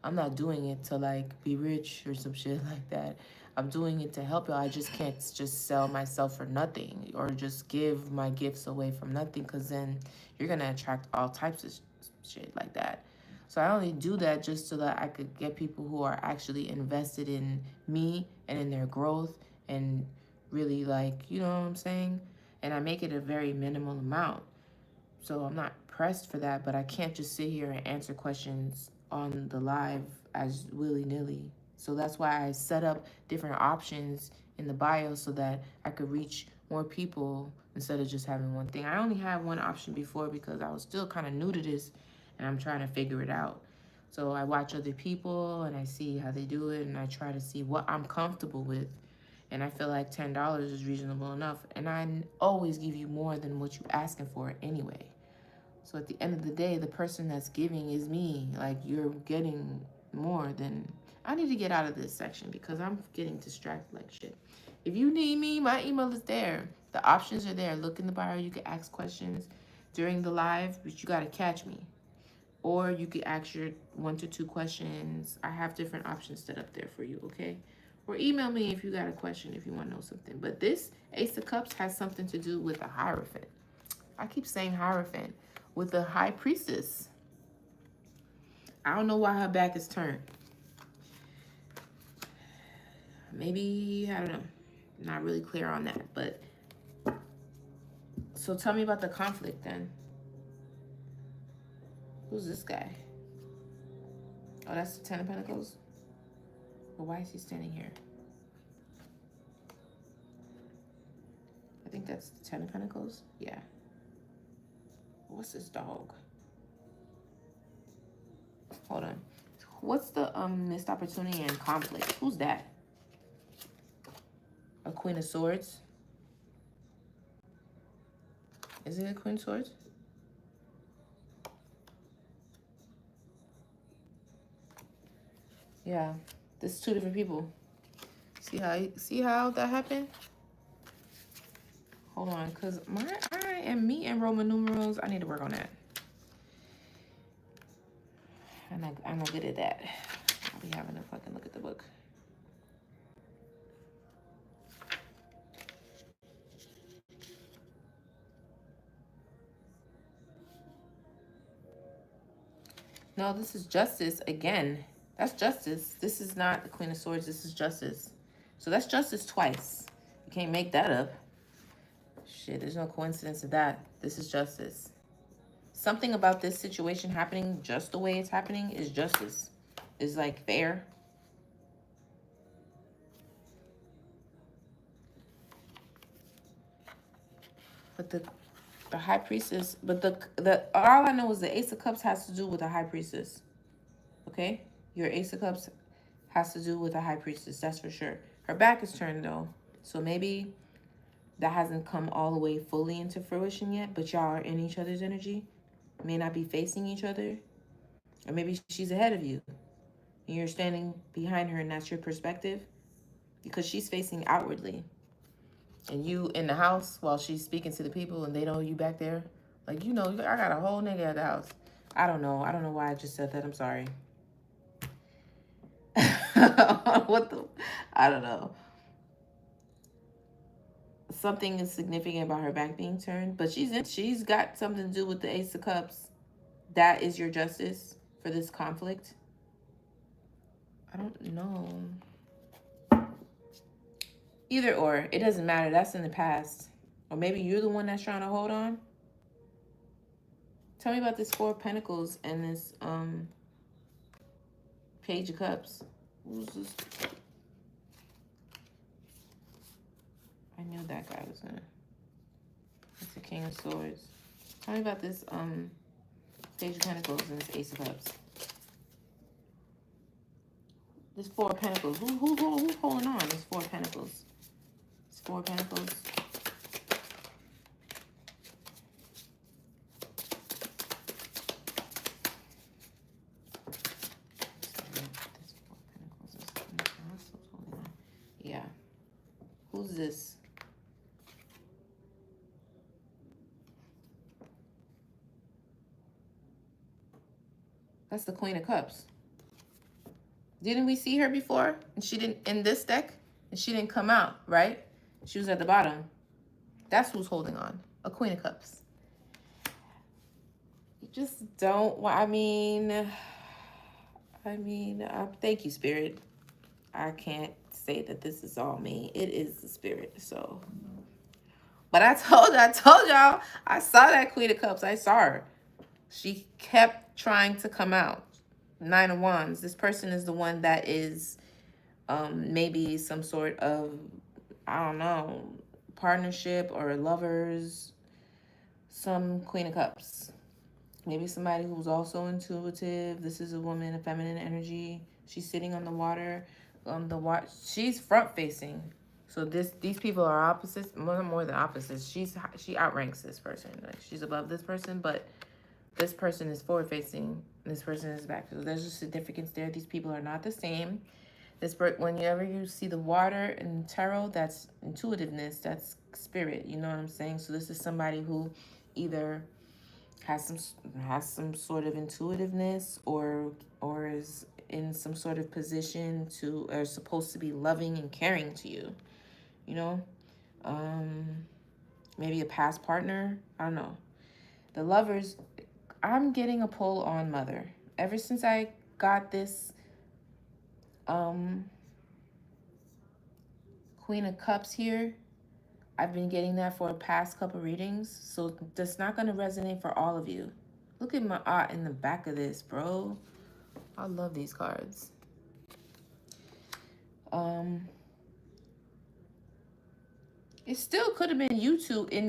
I'm not doing it to like be rich or some shit like that. I'm doing it to help y'all. I just can't just sell myself for nothing or just give my gifts away from nothing, because then you're going to attract all types of shit like that. So I only do that just so that I could get people who are actually invested in me and in their growth and really like, you know what I'm saying? And I make it a very minimal amount. So I'm not pressed for that, but I can't just sit here and answer questions on the live as willy-nilly. So that's why I set up different options in the bio so that I could reach more people instead of just having one thing. I only had one option before because I was still kind of new to this and I'm trying to figure it out. So I watch other people and I see how they do it and I try to see what I'm comfortable with. And I feel like $10 is reasonable enough. And I always give you more than what you're asking for anyway. So at the end of the day, the person that's giving is me. Like, you're getting more than... I need to get out of this section because I'm getting distracted like shit. If you need me, my email is there. The options are there. Look in the bio. You can ask questions during the live, but you got to catch me. Or you could ask your 1 to 2 questions. I have different options set up there for you, okay? Or email me if you got a question, if you want to know something. But this Ace of Cups has something to do with a Hierophant. I keep saying Hierophant. With the High Priestess. I don't know why her back is turned. Maybe, I don't know. Not really clear on that. But, so tell me about the conflict then. Who's this guy? Oh, that's the 10 of Pentacles? But why is he standing here? I think that's the 10 of Pentacles. Yeah. What's this dog? Hold on. What's the missed opportunity and conflict? Who's that? A Queen of Swords? Is it a Queen of Swords? Yeah. This is 2 different people. See how that happened? Hold on, because I am me and Roman numerals. I need to work on that. I'm not good at that. I'll be having to fucking look at the book. No, this is justice again. That's justice. This is not the Queen of Swords. This is justice. So that's justice twice. You can't make that up. Shit, there's no coincidence to that. This is justice. Something about this situation happening just the way it's happening is justice. It's like fair. But the High Priestess, but the all I know is the Ace of Cups has to do with the High Priestess. Okay? Your Ace of Cups has to do with the High Priestess, that's for sure. Her back is turned though. So maybe that hasn't come all the way fully into fruition yet, but y'all are in each other's energy. May not be facing each other. Or maybe she's ahead of you. And you're standing behind her and that's your perspective. Because she's facing outwardly. And you in the house while she's speaking to the people and they know you back there. Like, you know, I got a whole nigga at the house. I don't know. I don't know why I just said that. I'm sorry. I don't know. Something is significant about her back being turned. But she's got something to do with the Ace of Cups. That is your justice for this conflict. I don't know. Either or, it doesn't matter. That's in the past. Or maybe you're the one that's trying to hold on. Tell me about this 4 of Pentacles and this Page of Cups. Who's this? I knew that guy was gonna. That's the King of Swords. Tell me about this Page of Pentacles and this Ace of Cups. This 4 of Pentacles. Who's holding on? This 4 of Pentacles. 4 of Pentacles. Yeah. Who's this? That's the Queen of Cups. Didn't we see her before? And she didn't, in this deck? And she didn't come out, right? She was at the bottom. That's who's holding on. A Queen of Cups. You just don't, thank you, Spirit. I can't say that this is all me. It is the Spirit, so. But I told y'all, I saw that Queen of Cups. I saw her. She kept trying to come out. 9 of Wands. This person is the one that is maybe some sort of, I don't know, partnership or lovers. Some Queen of Cups. Maybe somebody who's also intuitive. This is a woman, a feminine energy. She's sitting on the water. She's front facing. So these people are opposites, more than opposites. She outranks this person. Like, she's above this person, but this person is forward facing. This person is back. So there's a significance there. These people are not the same. Whenever you see the water in tarot, that's intuitiveness. That's spirit. You know what I'm saying? So this is somebody who either has some sort of intuitiveness, or is in some sort of position to, or supposed to be loving and caring to you. You know, maybe a past partner. I don't know. The Lovers, I'm getting a pull on Mother. Ever since I got this Queen of Cups here, I've been getting that for the past couple readings. So that's not going to resonate for all of you. Look at my art in the back of this, bro. I love these cards. It still could have been you two in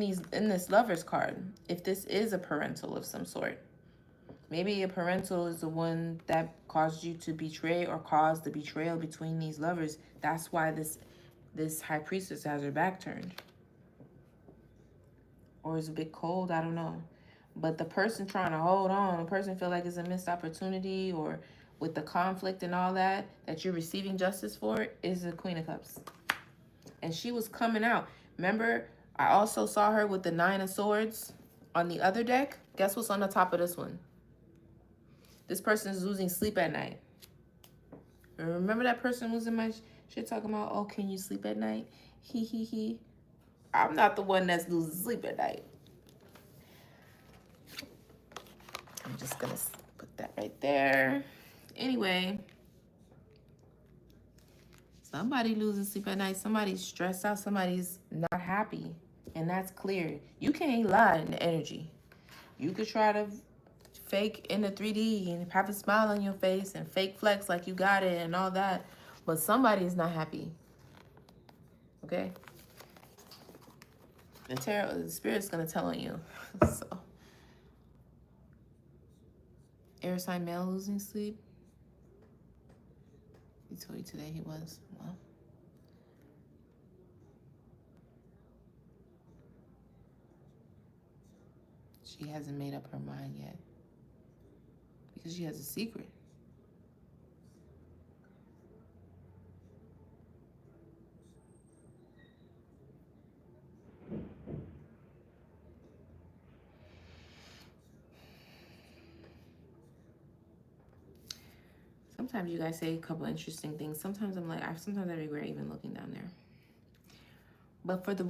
this Lovers card, if this is a parental of some sort. Maybe a parental is the one that caused you to betray, or caused the betrayal between these lovers. That's why this High Priestess has her back turned. Or is a bit cold, I don't know. But the person trying to hold on, the person feel like it's a missed opportunity, or with the conflict and all that you're receiving justice for, is the Queen of Cups. And she was coming out. Remember, I also saw her with the Nine of Swords on the other deck. Guess what's on the top of this one? This person is losing sleep at night. Remember that person was in my shit talking about, oh, can you sleep at night? He. I'm not the one that's losing sleep at night. I'm just going to put that right there. Anyway, somebody losing sleep at night. Somebody's stressed out. Somebody's not happy. And that's clear. You can't lie in the energy. You could try to fake in the 3D and have a smile on your face and fake flex like you got it and all that. But somebody is not happy. Okay? The spirit's going to tell on you. So, air sign male losing sleep. He told you today he was. Well, she hasn't made up her mind yet. Because she has a secret. Sometimes you guys say a couple interesting things. Sometimes I'm like, sometimes I regret even looking down there. But for the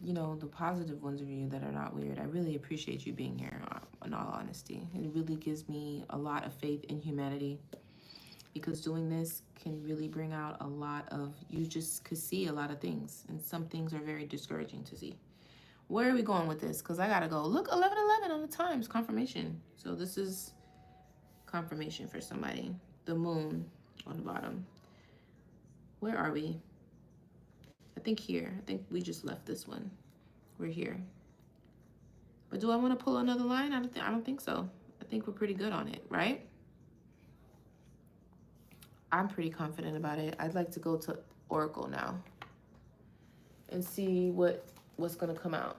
you know, the positive ones of you that are not weird, I really appreciate you being here, in all honesty. It really gives me a lot of faith in humanity, because doing this can really bring out a lot of, you just could see a lot of things, and some things are very discouraging to see. Where are we going with this? Because I gotta go. Look, 11:11 on the times, confirmation. So this is confirmation for somebody. The moon on the bottom. Where are we? I think here. I think we just left this one. We're here. But do I want to pull another line? I don't think so. I think we're pretty good on it, right? I'm pretty confident about it. I'd like to go to Oracle now and see what's gonna come out.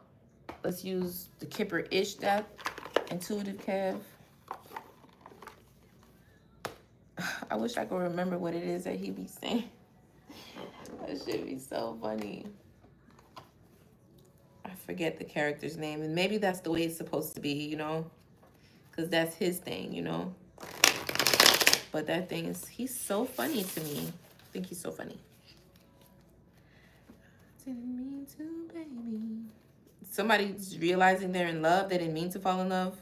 Let's use the Kipper-ish deck, Intuitive Kev. I wish I could remember what it is that he be saying. That should be so funny. I forget the character's name, and maybe that's the way it's supposed to be, you know, because that's his thing, you know. But that thing is, he's so funny to me. I think he's so funny. Didn't mean to, baby. Somebody's realizing they're in love. They didn't mean to fall in love.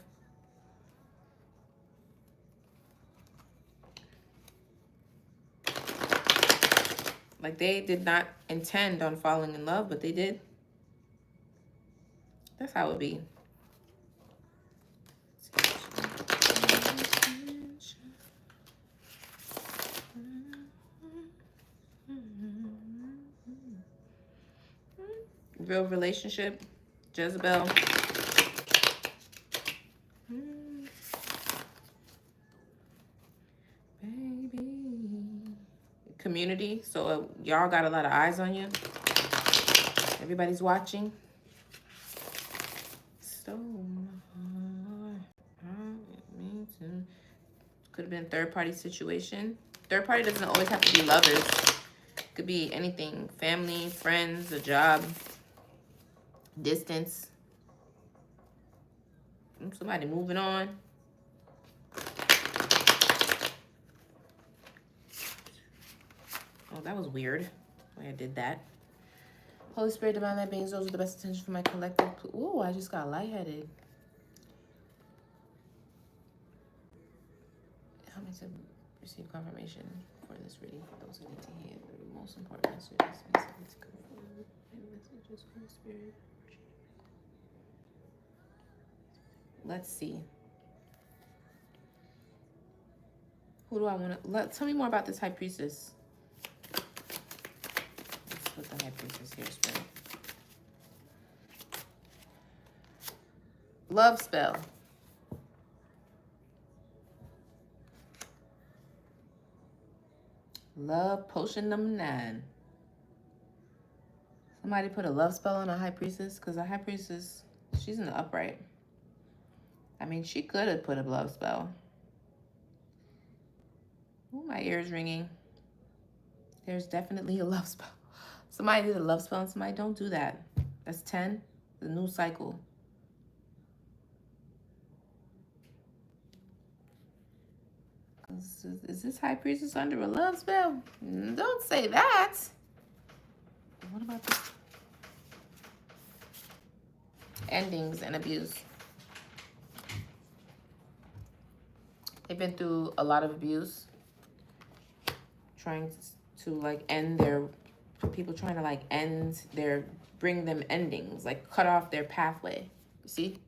Like, they did not intend on falling in love, but they did. That's how it be. Real relationship, Jezebel. Baby. community. So y'all got a lot of eyes on you. Everybody's watching. So, could have been third-party situation. Third party doesn't always have to be lovers. Could be anything. Family, friends, a job, distance. Somebody moving on. Oh, that was weird. The way I did that. Holy Spirit, Divine Light beings, those with the best intention for my collective. Ooh, I just got lightheaded. Help me to receive confirmation for this reading for those who need to hear the most important messages. Messages from the Spirit. Let's see. Who do I want to... Tell me more about this High Priestess. Let's put the High Priestess here, Spirit. Love spell. Love potion number 9. Somebody put a love spell on a High Priestess, because a High Priestess, she's in the upright. I mean, she could have put a love spell. Ooh, my ear's ringing. There's definitely a love spell. Somebody did a love spell and somebody don't do that. That's 10, the new cycle. Is this High Priestess under a love spell? Don't say that. What about this? Endings and abuse. They've been through a lot of abuse. Trying to like end their... People trying to like end their... Bring them endings. Like cut off their pathway. You see?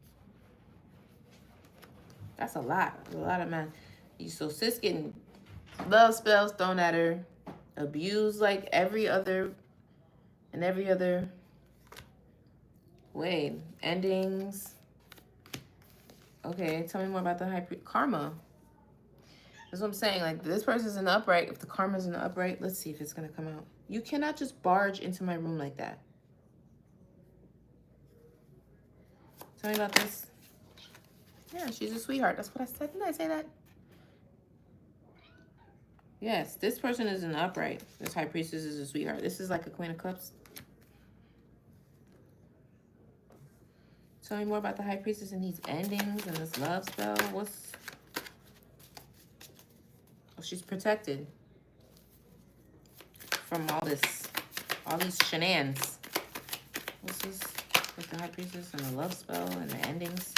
That's a lot. A lot of man. So sis getting love spells thrown at her. Abused like every other way. Endings. Okay, tell me more about the high karma. That's what I'm saying. Like, this person's in the upright. If the karma's in the upright, let's see if it's going to come out. You cannot just barge into my room like that. Tell me about this. Yeah, she's a sweetheart. That's what I said. Didn't I say that? Yes, this person is in the upright. This High Priestess is a sweetheart. This is like a Queen of Cups. Tell me more about the High Priestess and these endings and this love spell. What's... Oh, she's protected from all these shenanigans. What's this with the High Priestess and the love spell and the endings?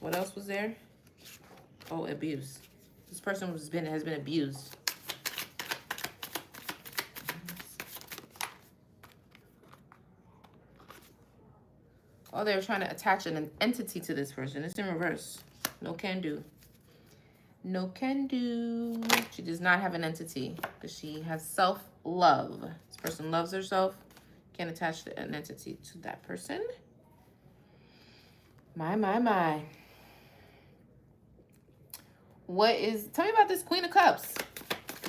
What else was there? Oh, abuse. This person has been abused. Oh, they're trying to attach an entity to this person. It's in reverse. No can do. No can do. She does not have an entity because she has self-love. This person loves herself. Can't attach an entity to that person. My. What is... Tell me about this Queen of Cups.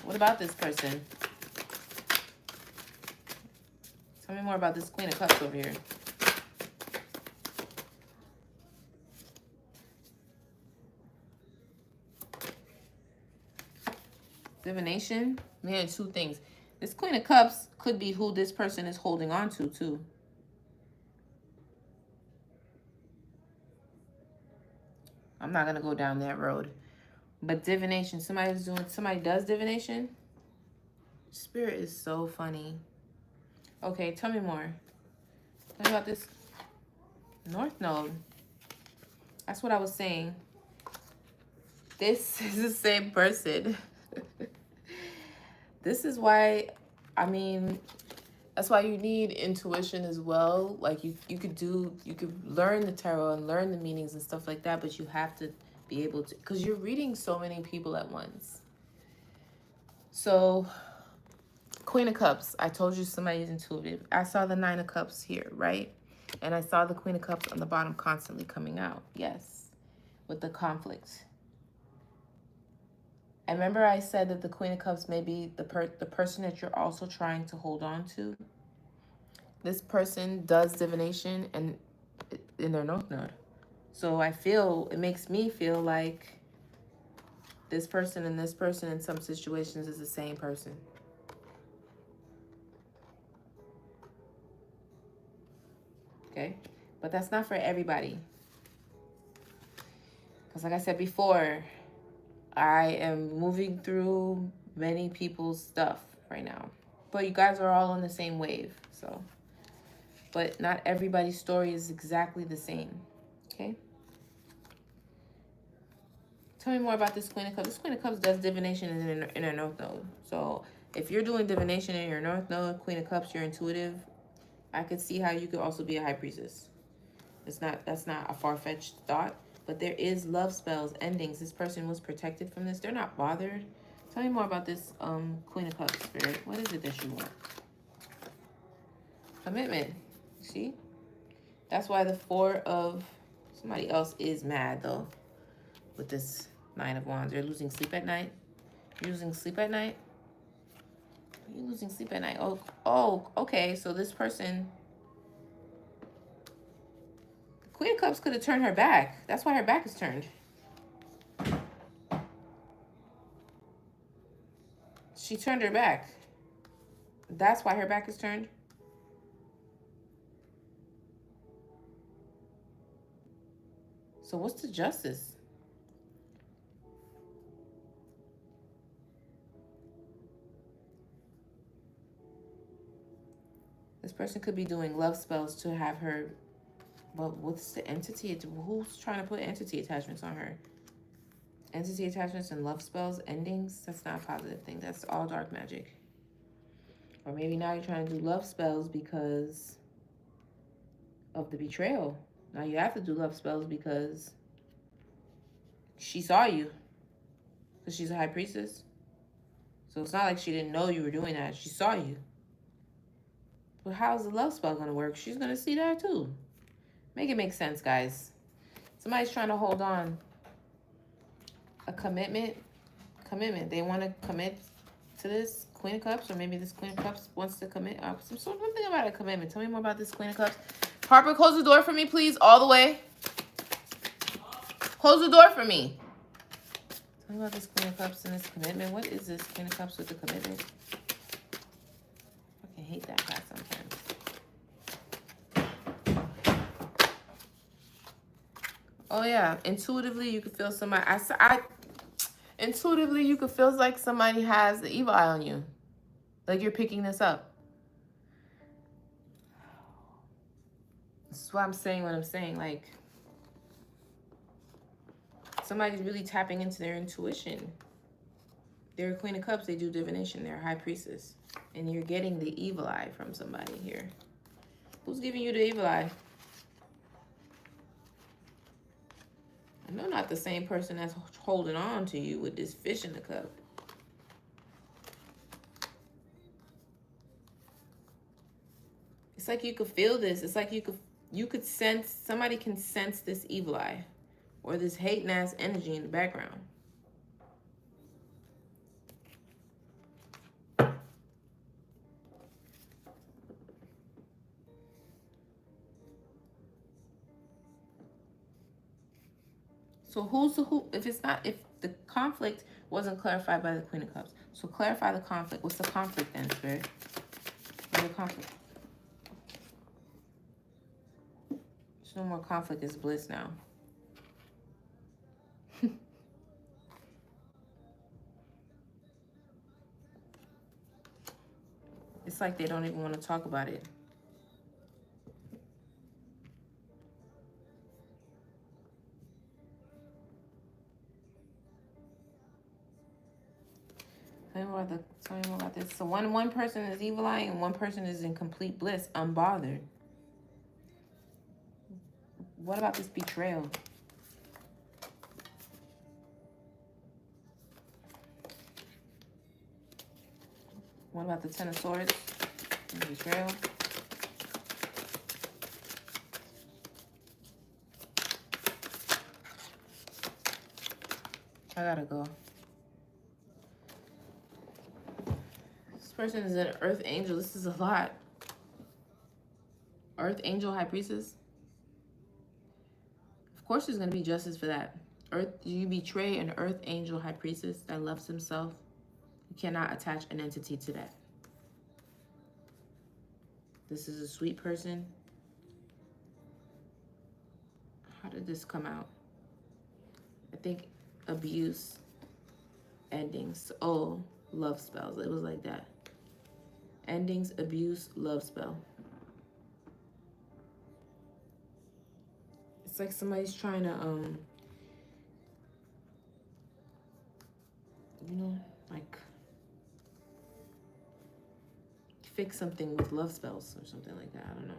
What about this person? Tell me more about this Queen of Cups over here. Divination. Man, two things. This Queen of Cups could be who this person is holding on to, too. I'm not going to go down that road. But divination. Somebody does divination. Spirit is so funny. Okay, tell me more. Tell me about this North Node. That's what I was saying. This is the same person. This is why, I mean, that's why you need intuition as well. Like you could learn the tarot and learn the meanings and stuff like that, but you have to be able to, because you're reading so many people at once. So, Queen of Cups, I told you somebody's intuitive. I saw the Nine of Cups here, right? And I saw the Queen of Cups on the bottom constantly coming out. Yes, with the conflict. And remember I said that the Queen of Cups may be the person that you're also trying to hold on to. This person does divination and in their North Node. So I feel, it makes me feel like this person and this person in some situations is the same person. Okay? But that's not for everybody. Because like I said before, I am moving through many people's stuff right now. But you guys are all on the same wave, so. But not everybody's story is exactly the same, okay? Tell me more about this Queen of Cups. This Queen of Cups does divination in her North Node. So if you're doing divination in your North Node, Queen of Cups, you're intuitive, I could see how you could also be a High Priestess. That's not a far-fetched thought, but there is love spells, endings. This person was protected from this. They're not bothered. Tell me more about this Queen of Cups, Spirit. What is it that you want? Commitment. See? That's why the Four of... Somebody else is mad, though, with this Nine of Wands. They're losing sleep at night. You're losing sleep at night? You're losing sleep at night. Oh, okay. So this person... Queen of Cups could have turned her back. That's why her back is turned. She turned her back. That's why her back is turned. So what's the justice? This person could be doing love spells to have her... But what's the entity? Who's trying to put entity attachments on her? Entity attachments and love spells, endings? That's not a positive thing. That's all dark magic. Or maybe now you're trying to do love spells because of the betrayal. Now you have to do love spells because she saw you. Because she's a High Priestess. So it's not like she didn't know you were doing that. She saw you. But how's the love spell going to work? She's going to see that too. Make it make sense, guys. Somebody's trying to hold on. A commitment. Commitment. They want to commit to this Queen of Cups, or maybe this Queen of Cups wants to commit. Something about a commitment. Tell me more about this Queen of Cups. Harper, close the door for me, please. All the way. Close the door for me. Tell me about this Queen of Cups and this commitment. What is this Queen of Cups with the commitment? I hate that card sometimes. Oh yeah, intuitively you could feel somebody. Intuitively you could feel like somebody has the evil eye on you, like you're picking this up. This is why I'm saying what I'm saying. Like somebody's really tapping into their intuition. They're a Queen of Cups. They do divination. They're a High Priestess, and you're getting the evil eye from somebody here. Who's giving you the evil eye? I know not the same person that's holding on to you with this fish in the cup. It's like you could feel this. It's like you could sense, somebody can sense this evil eye or this hating ass energy in the background. So who's the who? If the conflict wasn't clarified by the Queen of Cups, so clarify the conflict. What's the conflict then, Spirit? What's the conflict? There's no more conflict. It's bliss now. It's like they don't even want to talk about it. Tell me more about this. So one person is evil eye and one person is in complete bliss, unbothered. What about this betrayal? What about the Ten of Swords and betrayal? I gotta go. person is an earth angel. This is a lot. Earth angel, high priestess. Of course there's going to be justice for that. You betray an earth angel, high priestess that loves himself. You cannot attach an entity to that. This is a sweet person. How did this come out? I think abuse, endings. Oh, love spells. It was like that. Endings, abuse, love spell. It's like somebody's trying to, you know, like fix something with love spells or something like that. I don't know.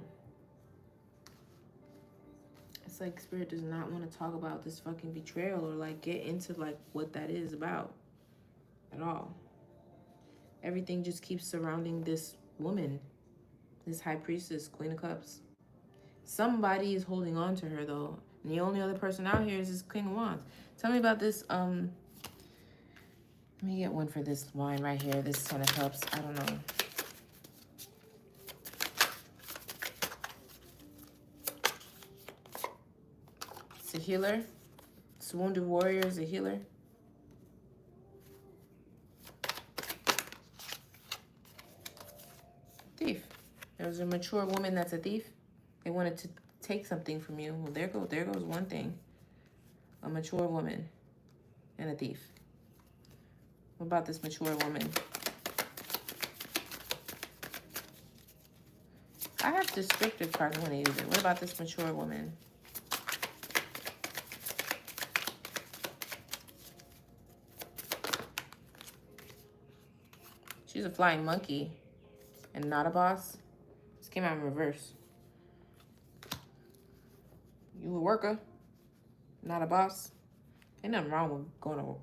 It's like Spirit does not want to talk about this fucking betrayal or like get into like what that is about at all. Everything just keeps surrounding this woman, this high priestess, Queen of Cups. Somebody is holding on to her though. And the only other person out here is this King of Wands. Tell me about this, let me get one for this wine right here, this Ten of Cups. I don't know. It's a healer. It's a wounded warrior, is a healer. Thief. There's a mature woman that's a thief. They wanted to take something from you. Well, there goes one thing. A mature woman and a thief. What about this mature woman? I have descriptive cards. I want to use it. What about this mature woman? She's a flying monkey and not a boss. This came out in reverse. You a worker, not a boss. Ain't nothing wrong with going to,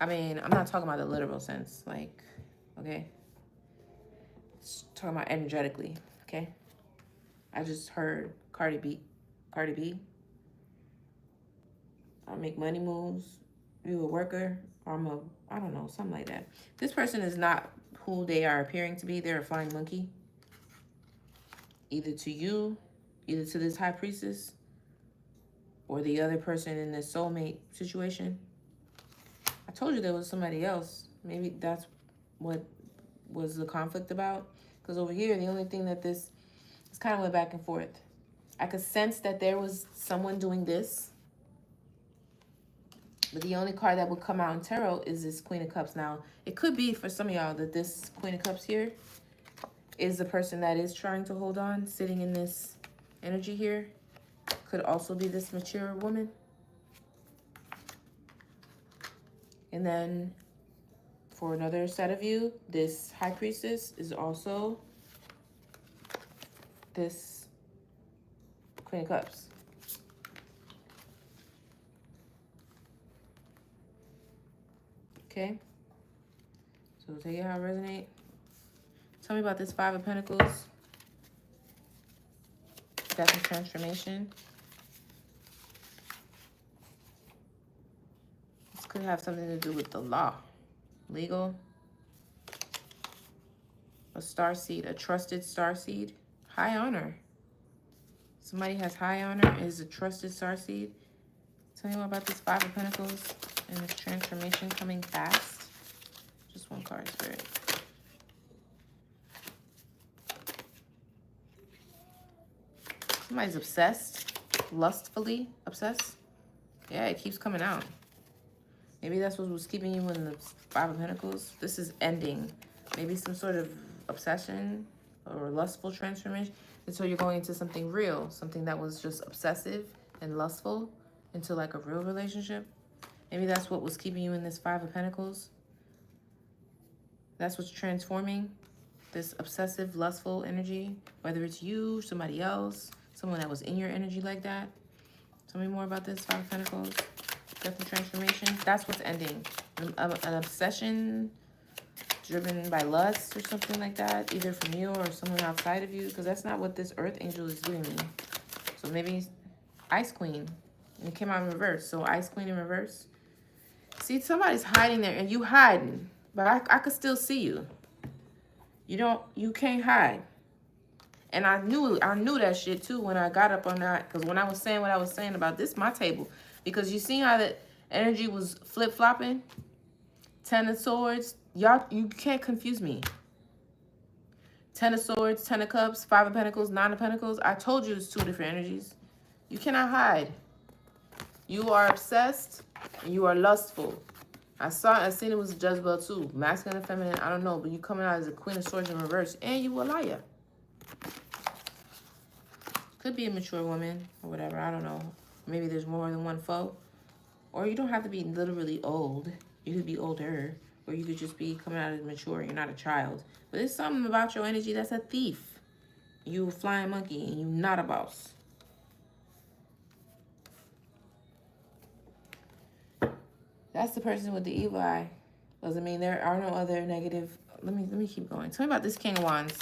I mean, I'm not talking about the literal sense, like, okay? Just talking about energetically, okay? I just heard Cardi B. I make money moves. You a worker, or I don't know, something like that. This person is not who they are appearing to be. They're a flying monkey. Either to you, either to this high priestess, or the other person in this soulmate situation. I told you there was somebody else. Maybe that's what was the conflict about. Because over here, the only thing that this kind of went back and forth. I could sense that there was someone doing this. But the only card that would come out in tarot is this Queen of Cups. Now, it could be for some of y'all that this Queen of Cups here is the person that is trying to hold on, sitting in this energy here. Could also be this mature woman. And then for another set of you, this high priestess is also this Queen of Cups. Okay. So take it how it resonates. Tell me about this Five of Pentacles. Death and transformation. This could have something to do with the law. Legal. A starseed, a trusted starseed. High honor. Somebody has high honor, is a trusted starseed. Tell me more about this Five of Pentacles and this transformation coming fast. Just one card, Spirit. Somebody's obsessed, lustfully obsessed. Yeah, it keeps coming out. Maybe that's what was keeping you in the Five of Pentacles. This is ending. Maybe some sort of obsession or lustful transformation until you're going into something real, something that was just obsessive and lustful into like a real relationship. Maybe that's what was keeping you in this Five of Pentacles. That's what's transforming this obsessive, lustful energy, whether it's you, somebody else, someone that was in your energy like that. Tell me more about this Five of Pentacles. Death and transformation. That's what's ending. An obsession driven by lust or something like that, either from you or someone outside of you, because that's not what this Earth Angel is giving me. So maybe Ice Queen. And it came out in reverse. So Ice Queen in reverse. See, somebody's hiding there, and you hiding. But I could still see you. You can't hide. And I knew that shit too when I got up on that. Because when I was saying what I was saying about this, my table. Because you see how the energy was flip-flopping? 10 of Swords. Y'all, you can't confuse me. 10 of Swords, 10 of Cups, 5 of Pentacles, 9 of Pentacles. I told you it's two different energies. You cannot hide. You are obsessed and you are lustful. I seen it was Jezebel too. Masculine and feminine, I don't know. But you coming out as a Queen of Swords in reverse. And you a liar. Could be a mature woman or whatever. I don't know. Maybe there's more than one foe. Or you don't have to be literally old. You could be older. Or you could just be coming out as mature. You're not a child. But there's something about your energy that's a thief. You a flying monkey and you're not a boss. That's the person with the evil eye. Doesn't mean there are no other negative. Let me keep going. Tell me about this King of Wands.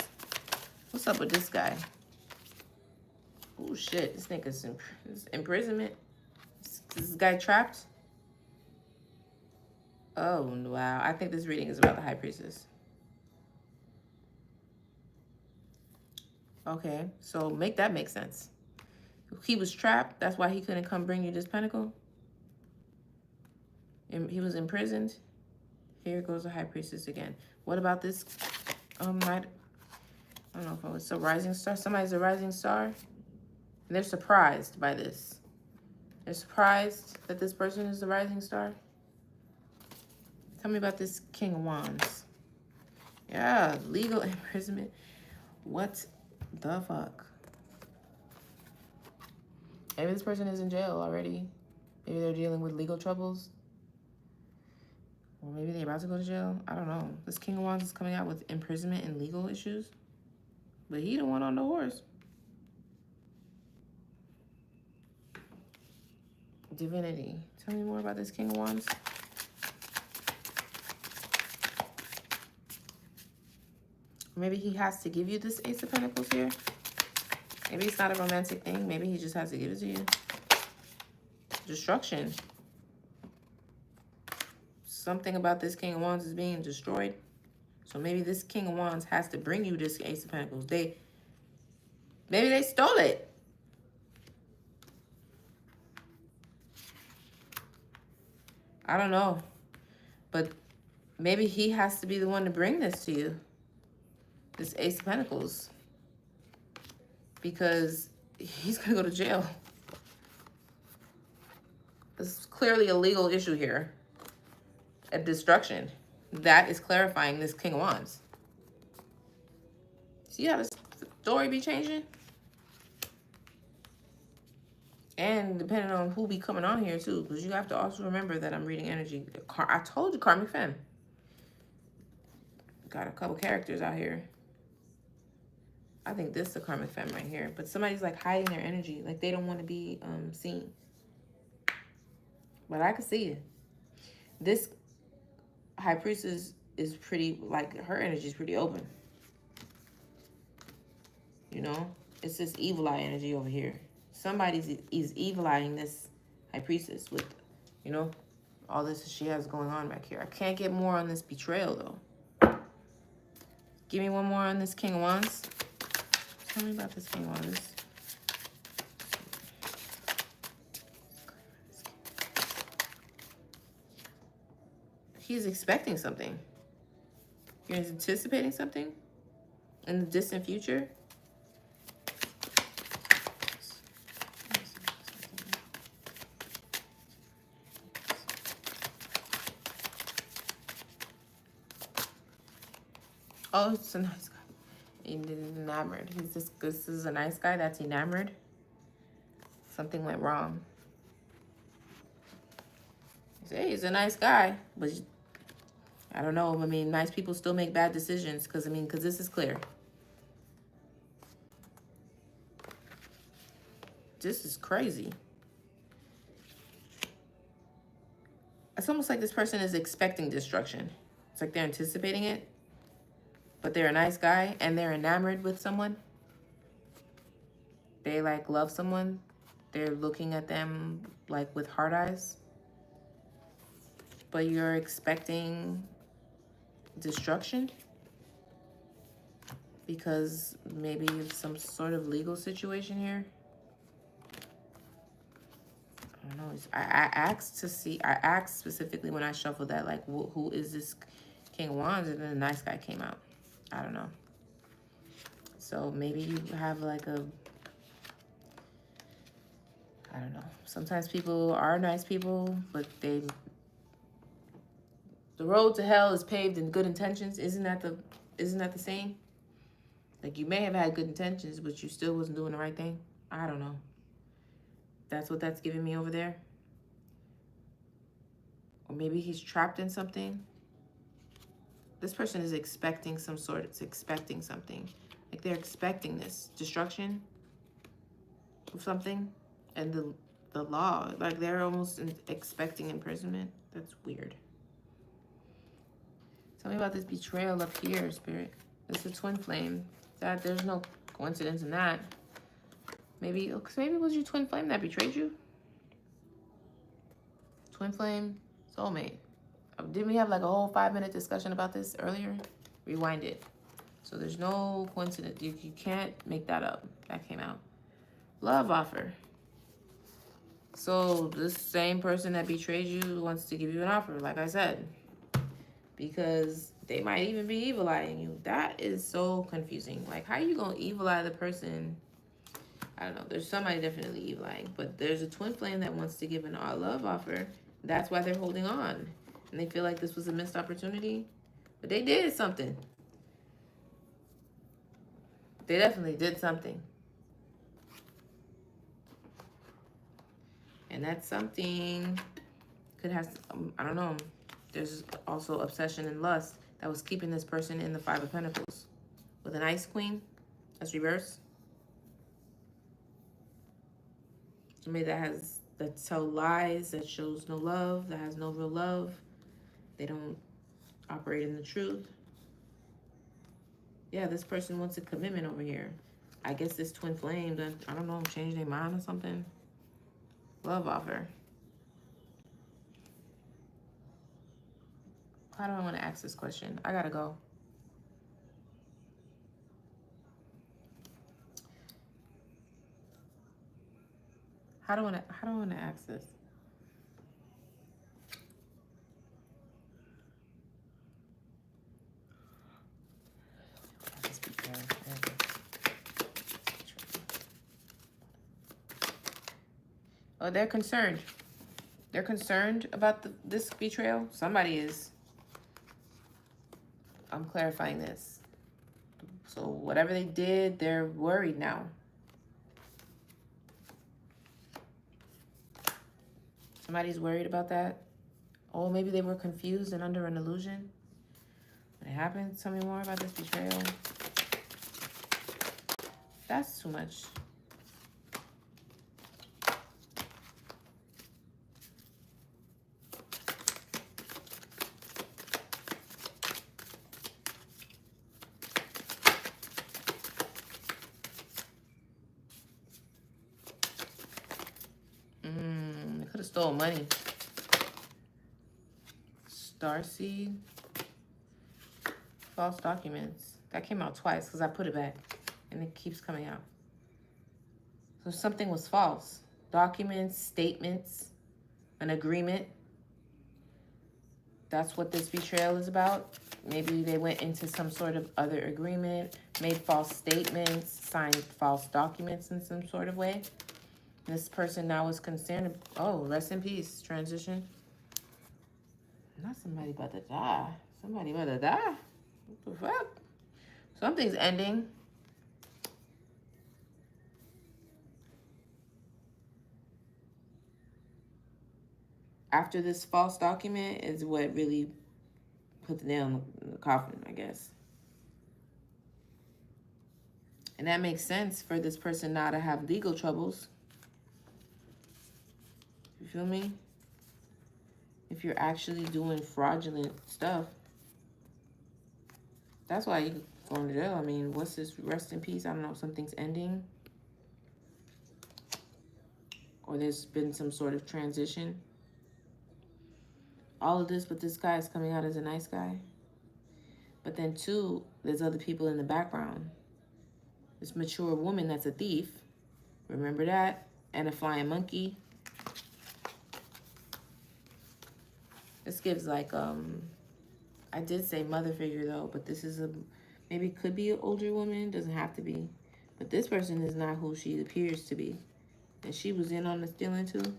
What's up with this guy? Oh shit, this nigga's imprisonment. Is this guy trapped? Oh wow. I think this reading is about the High Priestess. Okay, so make that make sense. He was trapped. That's why he couldn't come bring you this pentacle. And he was imprisoned. Here goes the High Priestess again. What about this? I don't know if it was a rising star. Somebody's a rising star. And they're surprised by this. They're surprised that this person is the rising star. Tell me about this King of Wands. Yeah, legal imprisonment. What the fuck? Maybe this person is in jail already. Maybe they're dealing with legal troubles. Or maybe they're about to go to jail. I don't know. This King of Wands is coming out with imprisonment and legal issues. But he the one on the horse. Divinity. Tell me more about this King of Wands. Maybe he has to give you this Ace of Pentacles here. Maybe it's not a romantic thing. Maybe he just has to give it to you. Destruction. Something about this King of Wands is being destroyed. So maybe this King of Wands has to bring you this Ace of Pentacles. Maybe they stole it. I don't know. But maybe he has to be the one to bring this to you. This Ace of Pentacles. Because he's going to go to jail. This is clearly a legal issue here. A destruction. That is clarifying this King of Wands. See how the story be changing? And depending on who be coming on here too. Because you have to also remember that I'm reading energy. I told you, karmic femme. Got a couple characters out here. I think this is a karmic femme right here. But somebody's like hiding their energy. Like they don't want to be seen. But I can see it. This High Priestess is pretty, like her energy is pretty open. You know? It's this evil eye energy over here. Somebody is evil eyeing this High Priestess with, you know, all this she has going on back here. I can't get more on this betrayal though. Give me one more on this King of Wands. Tell me about this King of Wands. He's expecting something. You're anticipating something in the distant future. Oh, it's a nice guy. He's enamored. This is a nice guy that's enamored. Something went wrong. Hey, he's a nice guy, but I don't know. I mean, nice people still make bad decisions because this is clear. This is crazy. It's almost like this person is expecting destruction. It's like they're anticipating it, but they're a nice guy and they're enamored with someone. They like love someone. They're looking at them like with hard eyes. But you're expecting destruction. because maybe it's some sort of legal situation here. I don't know. I asked specifically when I shuffled that, like, who is this King of Wands? And then the nice guy came out. I don't know. So maybe you have like a, I don't know. Sometimes people are nice people, but the road to hell is paved in good intentions. Isn't that the same? Like, you may have had good intentions, but you still wasn't doing the right thing. I don't know. That's what that's giving me over there. Or maybe he's trapped in something. This person is expecting some sort. It's expecting something. Like, they're expecting this destruction of something. And the law, like, they're almost expecting imprisonment. That's weird. Tell me about this betrayal up here, Spirit. It's a twin flame. That there's no coincidence in that. Maybe, because maybe it was your twin flame that betrayed you. Twin flame, soulmate. Didn't we have like a whole 5-minute discussion about this earlier? Rewind it. So there's no coincidence. You can't make that up. That came out. Love offer. So this same person that betrayed you wants to give you an offer, like I said. Because they might even be evil eyeing you. That is so confusing. Like, how are you going to evil eye the person? I don't know. There's somebody definitely evil eyeing. But there's a twin flame that wants to give an all love offer. That's why they're holding on. And they feel like this was a missed opportunity. But they did something. They definitely did something. And that something could have, I don't know. There's also obsession and lust that was keeping this person in the Five of Pentacles. With an Ice Queen, that's reverse. Somebody that tells lies, that shows no love, that has no real love. They don't operate in the truth. Yeah, this person wants a commitment over here. I guess this twin flame, I don't know, change their mind or something. Love offer. How do I want to ask this question? I gotta go. How do I want to ask this? Oh, they're concerned. They're concerned about this betrayal. Somebody is. I'm clarifying this. So whatever they did, they're worried now. Somebody's worried about that. Oh, maybe they were confused and under an illusion. What happened? Tell me more about this betrayal. That's too much. They could have stole money. Starseed. False documents. That came out twice because I put it back. And it keeps coming out. So something was false. Documents, statements, an agreement. That's what this betrayal is about. Maybe they went into some sort of other agreement, made false statements, signed false documents in some sort of way. This person now is concerned. Oh, rest in peace. Transition. Not somebody about to die. Somebody about to die. What the fuck? Something's ending. After this false document is what really put the nail in the coffin, I guess. And that makes sense for this person now to have legal troubles. You feel me? If you're actually doing fraudulent stuff. That's why you going to jail. I mean, what's this? Rest in peace. I don't know. Something's ending. Or there's been some sort of transition. All of this, but this guy is coming out as a nice guy. But then two, there's other people in the background. This mature woman that's a thief. Remember that? And a flying monkey. This gives like, I did say mother figure though, but this is maybe could be an older woman, doesn't have to be. But this person is not who she appears to be. And she was in on the stealing too.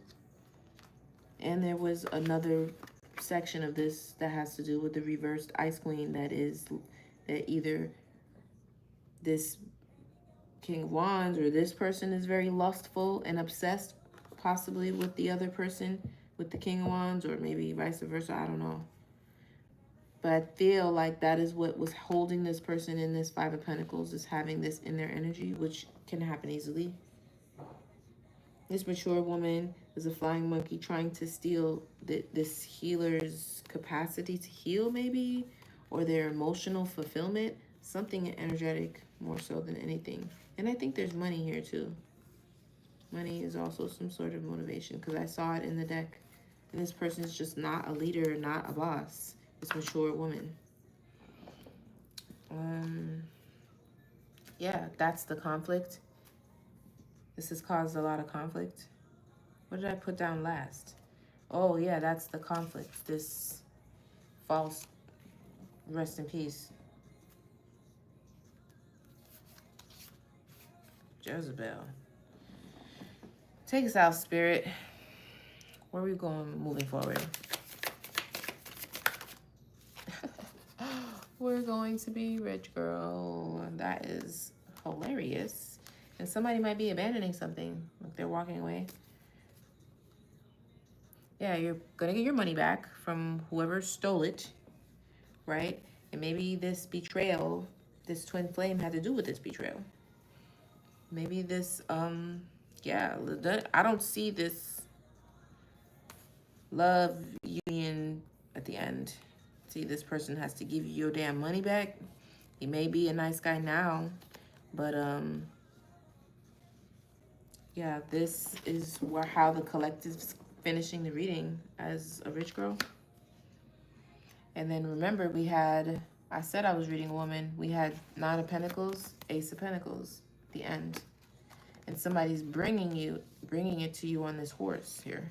And there was another section of this that has to do with the reversed ice queen, that either this King of Wands or this person is very lustful and obsessed possibly with the other person with the King of Wands, or maybe vice versa, I don't know. But I feel like that is what was holding this person in this Five of Pentacles, is having this in their energy, which can happen easily. This mature woman is a flying monkey trying to steal this healer's capacity to heal, maybe, or their emotional fulfillment, something energetic more so than anything. And I think there's money here too. Money is also some sort of motivation, because I saw it in the deck. And this person is just not a leader, not a boss. This mature woman. Yeah, that's the conflict. This has caused a lot of conflict. What did I put down last? Oh, yeah, that's the conflict. This false, rest in peace, Jezebel. Take us out, Spirit. Where are we going moving forward? We're going to be rich, girl. That is hilarious. And somebody might be abandoning something, like they're walking away. Yeah, you're gonna get your money back from whoever stole it, right? And maybe this betrayal, this twin flame had to do with this betrayal. Maybe this, yeah, I don't see this love union at the end. See, this person has to give you your damn money back. He may be a nice guy now, but yeah, this is how the collective's finishing the reading as a rich girl. And then remember, we had, I said I was reading a woman. We had Nine of Pentacles, Ace of Pentacles, the end. And somebody's bringing it to you on this horse here.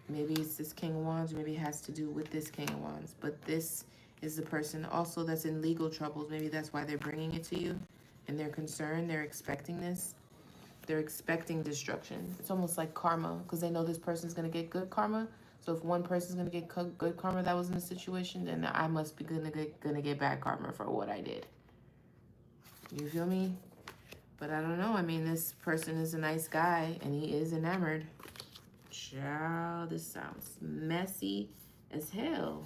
Maybe it's this King of Wands, maybe it has to do with this King of Wands. But this is the person also that's in legal troubles. Maybe that's why they're bringing it to you. And they're concerned, they're expecting this. They're expecting destruction. It's almost like karma, because they know this person's going to get good karma. So if one person's going to get good karma that was in the situation, then I must be going to get bad karma for what I did. You feel me? But I don't know. I mean, this person is a nice guy, and he is enamored. Child, this sounds messy as hell.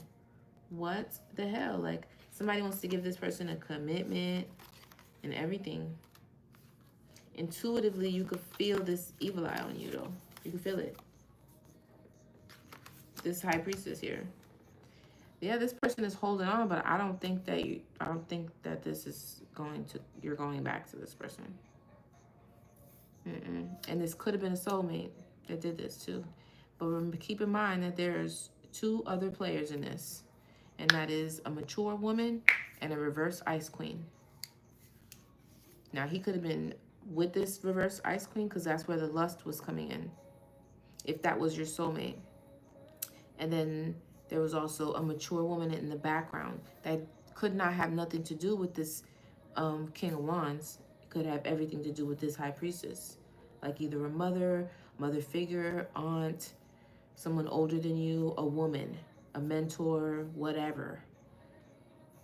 What the hell? Like, somebody wants to give this person a commitment and everything. Intuitively, you could feel this evil eye on you, though. You can feel it. This high priestess here. Yeah, this person is holding on, but I don't think that this is you're going back to this person. And this could have been a soulmate that did this too. But remember, keep in mind that there's two other players in this. And that is a mature woman and a reverse ice queen. Now, he could have been with this reverse ice queen because that's where the lust was coming in. If that was your soulmate. And then there was also a mature woman in the background that could not have nothing to do with this King of Wands. It could have everything to do with this high priestess. Like either a mother figure, aunt, someone older than you, a woman, a mentor, whatever.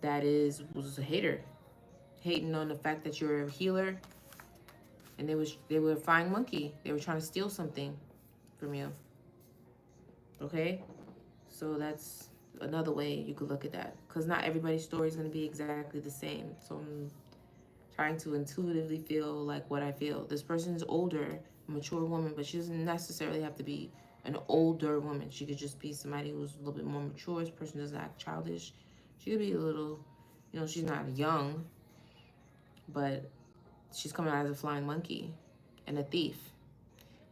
That was a hater. Hating on the fact that you're a healer. And they were a flying monkey. They were trying to steal something from you. Okay? So that's another way you could look at that. Because not everybody's story is going to be exactly the same. So I'm trying to intuitively feel like what I feel. This person is older, a mature woman, but she doesn't necessarily have to be an older woman. She could just be somebody who's a little bit more mature. This person doesn't act childish. She could be a little, she's not young, but she's coming out as a flying monkey and a thief.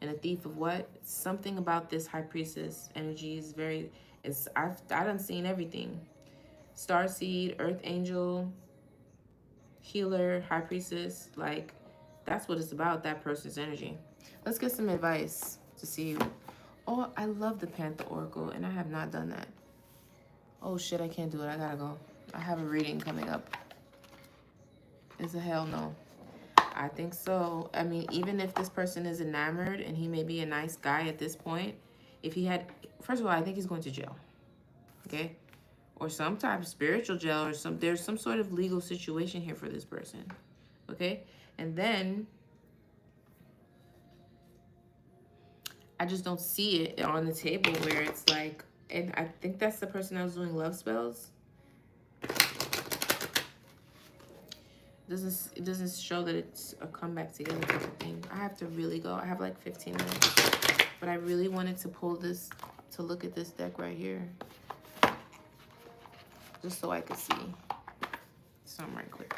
And a thief of what? Something about this high priestess energy is I done seen everything. Starseed, Earth Angel, Healer, High Priestess. Like, that's what it's about, that person's energy. Let's get some advice to see. Oh, I love the Panther Oracle, and I have not done that. Oh, shit, I can't do it. I gotta go. I have a reading coming up. Is a hell no. I think so. I mean, even if this person is enamored and he may be a nice guy at this point, if he had, first of all, I think he's going to jail. Okay? Or some type of spiritual jail, or there's some sort of legal situation here for this person. Okay? And then I just don't see it on the table where it's like, and I think that's the person that was doing love spells. It doesn't show that it's a comeback together type of thing. I have to really go. I have like 15 minutes. But I really wanted to pull this, to look at this deck right here. Just so I could see something right quick.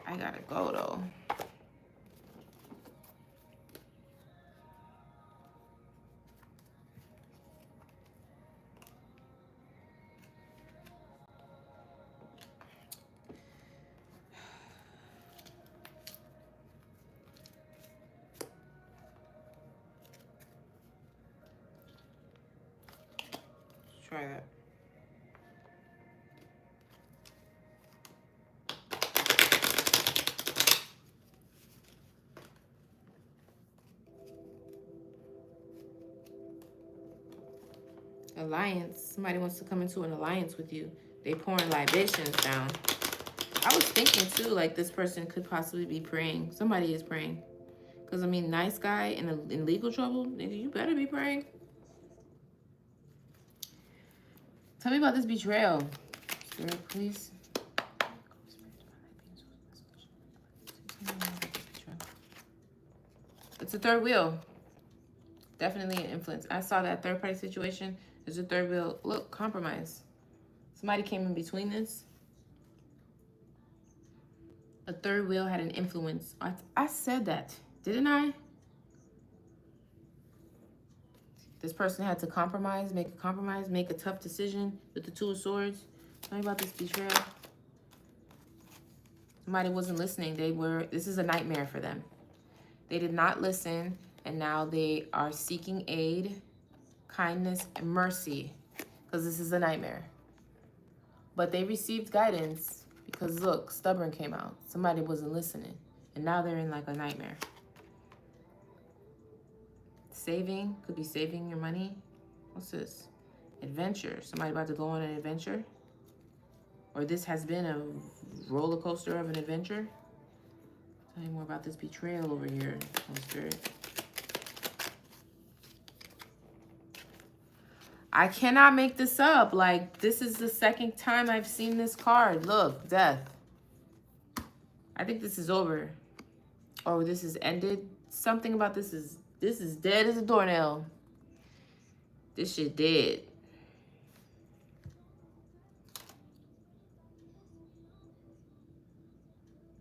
I gotta go though. Try that. Alliance. Somebody wants to come into an alliance with you. They pouring libations down. I was thinking too, like this person could possibly be praying. Somebody is praying. Because I mean, nice guy in legal trouble, nigga, you better be praying. Tell me about this betrayal. Spirit, please. It's a third wheel. Definitely an influence. I saw that third party situation. There's a third wheel. Look, compromise. Somebody came in between this. A third wheel had an influence. I said that, didn't I? This person had to compromise, make a tough decision with the Two of Swords. Tell me about this betrayal. Somebody wasn't listening. This is a nightmare for them. They did not listen, and now they are seeking aid, kindness, and mercy, because this is a nightmare. But they received guidance because, look, stubborn came out. Somebody wasn't listening, and now they're in like a nightmare. Saving, could be saving your money. What's this? Adventure, somebody about to go on an adventure. Or this has been a roller coaster of an adventure. Tell me more about this betrayal over here, Holy Spirit. I cannot make this up. Like, this is the second time I've seen this card. Look, death. I think this is over. Or this is ended. Something about this is dead as a doornail. This shit dead.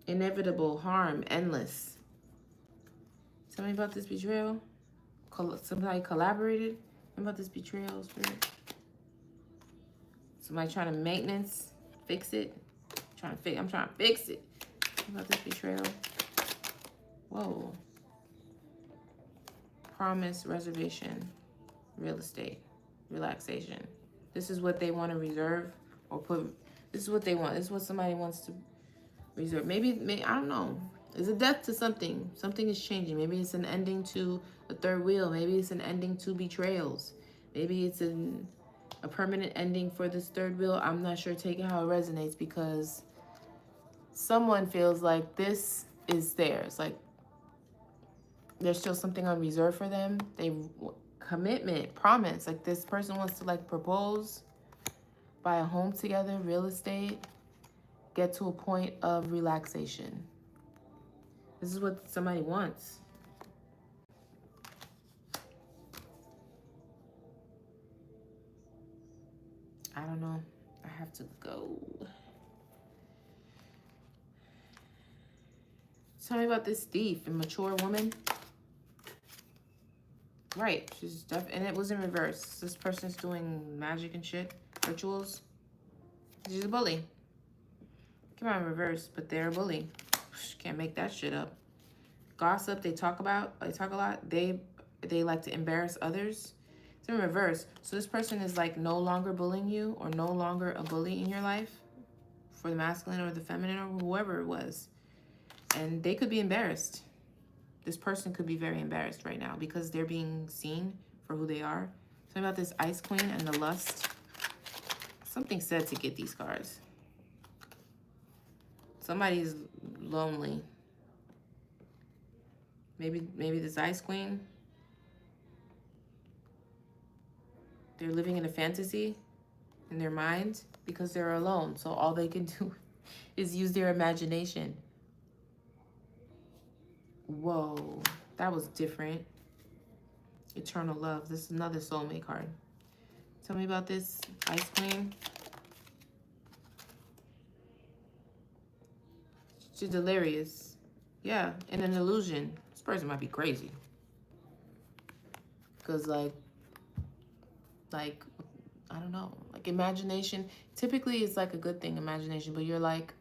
Inevitable harm, endless. Tell me about this betrayal. Somebody collaborated. Tell me about this betrayal, Spirit. Somebody trying to maintenance, fix it. I'm trying to fix it. Tell me about this betrayal. Whoa. Promise, reservation, real estate, relaxation. This is what they want to reserve or put. This is what they want. This is what somebody wants to reserve. Maybe I don't know. There's a death to something. Something is changing. Maybe it's an ending to a third wheel. Maybe it's an ending to betrayals. Maybe it's a permanent ending for this third wheel. I'm not sure. Take it how it resonates, because someone feels like this is theirs. Like, there's still something on reserve for them. Commitment, promise. Like, this person wants to like propose, buy a home together, real estate, get to a point of relaxation. This is what somebody wants. I don't know. I have to go. Tell me about this thief, a mature woman. Right. And it was in reverse. This person's doing magic and shit. Rituals. She's a bully. Come on, reverse, but they're a bully. Can't make that shit up. Gossip, they talk a lot. They like to embarrass others. It's in reverse. So this person is like no longer bullying you or no longer a bully in your life for the masculine or the feminine or whoever it was. And they could be embarrassed. This person could be very embarrassed right now because they're being seen for who they are. Something about this Ice Queen and the lust. Something said to get these cards. Somebody's lonely. Maybe this Ice Queen. They're living in a fantasy in their mind because they're alone. So all they can do is use their imagination. Whoa, that was different. Eternal love. This is another soulmate card. Tell me about this Ice Queen. She's delirious. Yeah, and an illusion. This person might be crazy. Because like, I don't know. Like imagination, typically it's like a good thing, imagination. But you're like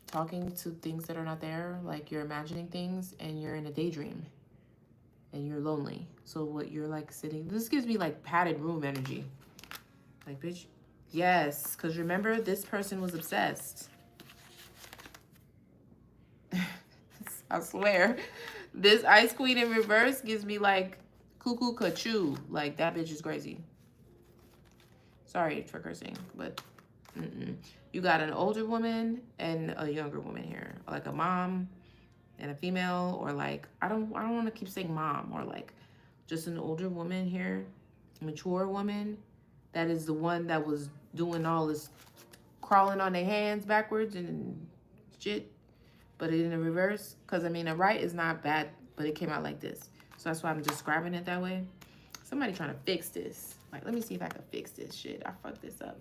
talking to things that are not there. Like you're imagining things and you're in a daydream. And you're lonely. So what you're like sitting, this gives me like padded room energy. Like, bitch, yes. Because remember, this person was obsessed. I swear. This Ice Queen in reverse gives me like cuckoo kachoo. Like that bitch is crazy. Sorry for cursing, but you got an older woman and a younger woman here. Like a mom and a female, or like I don't want to keep saying mom, or like just an older woman here, a mature woman that is the one that was doing all this crawling on their hands backwards and shit, but in the reverse. Because I mean, a right is not bad, but it came out like this, so that's why I'm describing it that way. Somebody trying to fix this. Like, let me see if I can fix this shit. I fucked this up.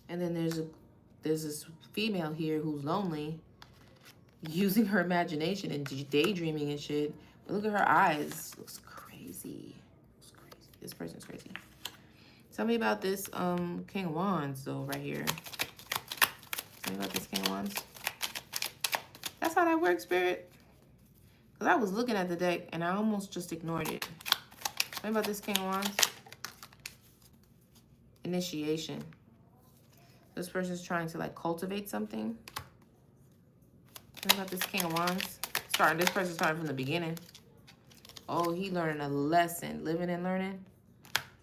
And then there's this female here who's lonely, using her imagination and daydreaming and shit. But look at her eyes. Looks crazy. Looks crazy. This person's crazy. Tell me about this King of Wands though, right here. Tell me about this King of Wands. That's how that works, Spirit. Because I was looking at the deck and I almost just ignored it. Tell me about this King of Wands. Initiation. This person's trying to like cultivate something. Tell me about this King of Wands. This person started from the beginning. Oh, he learning a lesson. Living and learning.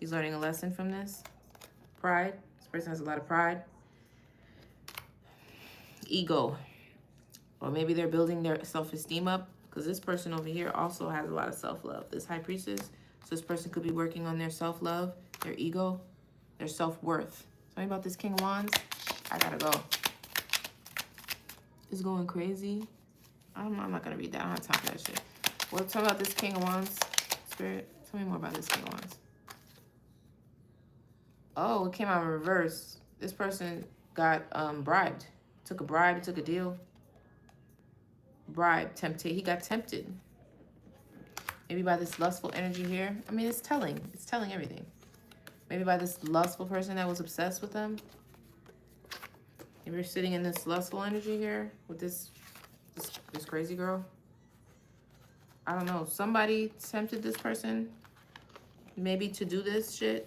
He's learning a lesson from this. Pride. This person has a lot of pride. Ego. Or maybe they're building their self-esteem up. Because this person over here also has a lot of self-love. This High Priestess. So this person could be working on their self-love, their ego, their self-worth. Tell me about this King of Wands. I gotta go. It's going crazy. I'm not gonna read that. I don't have time for that shit. Well, tell me about this King of Wands. Spirit, tell me more about this King of Wands. Oh, it came out in reverse. This person got bribed. Took a bribe, took a deal. Bribe, tempted. He got tempted. Maybe by this lustful energy here. I mean, it's telling. It's telling everything. Maybe by this lustful person that was obsessed with them. Maybe you're sitting in this lustful energy here with this crazy girl. I don't know. Somebody tempted this person maybe to do this shit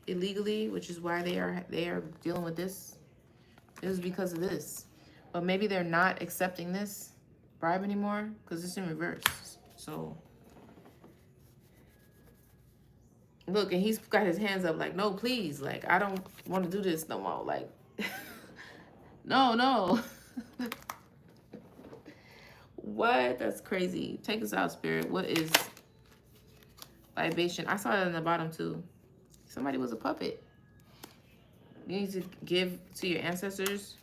illegally, which is why they are dealing with this. It was because of this. But maybe they're not accepting this bribe anymore because it's in reverse. So look, and he's got his hands up like, no, please. Like, I don't want to do this no more. Like, no. What? That's crazy. Take us out, Spirit. What is libation? I saw it on the bottom, too. Somebody was a puppet. You need to give to your ancestors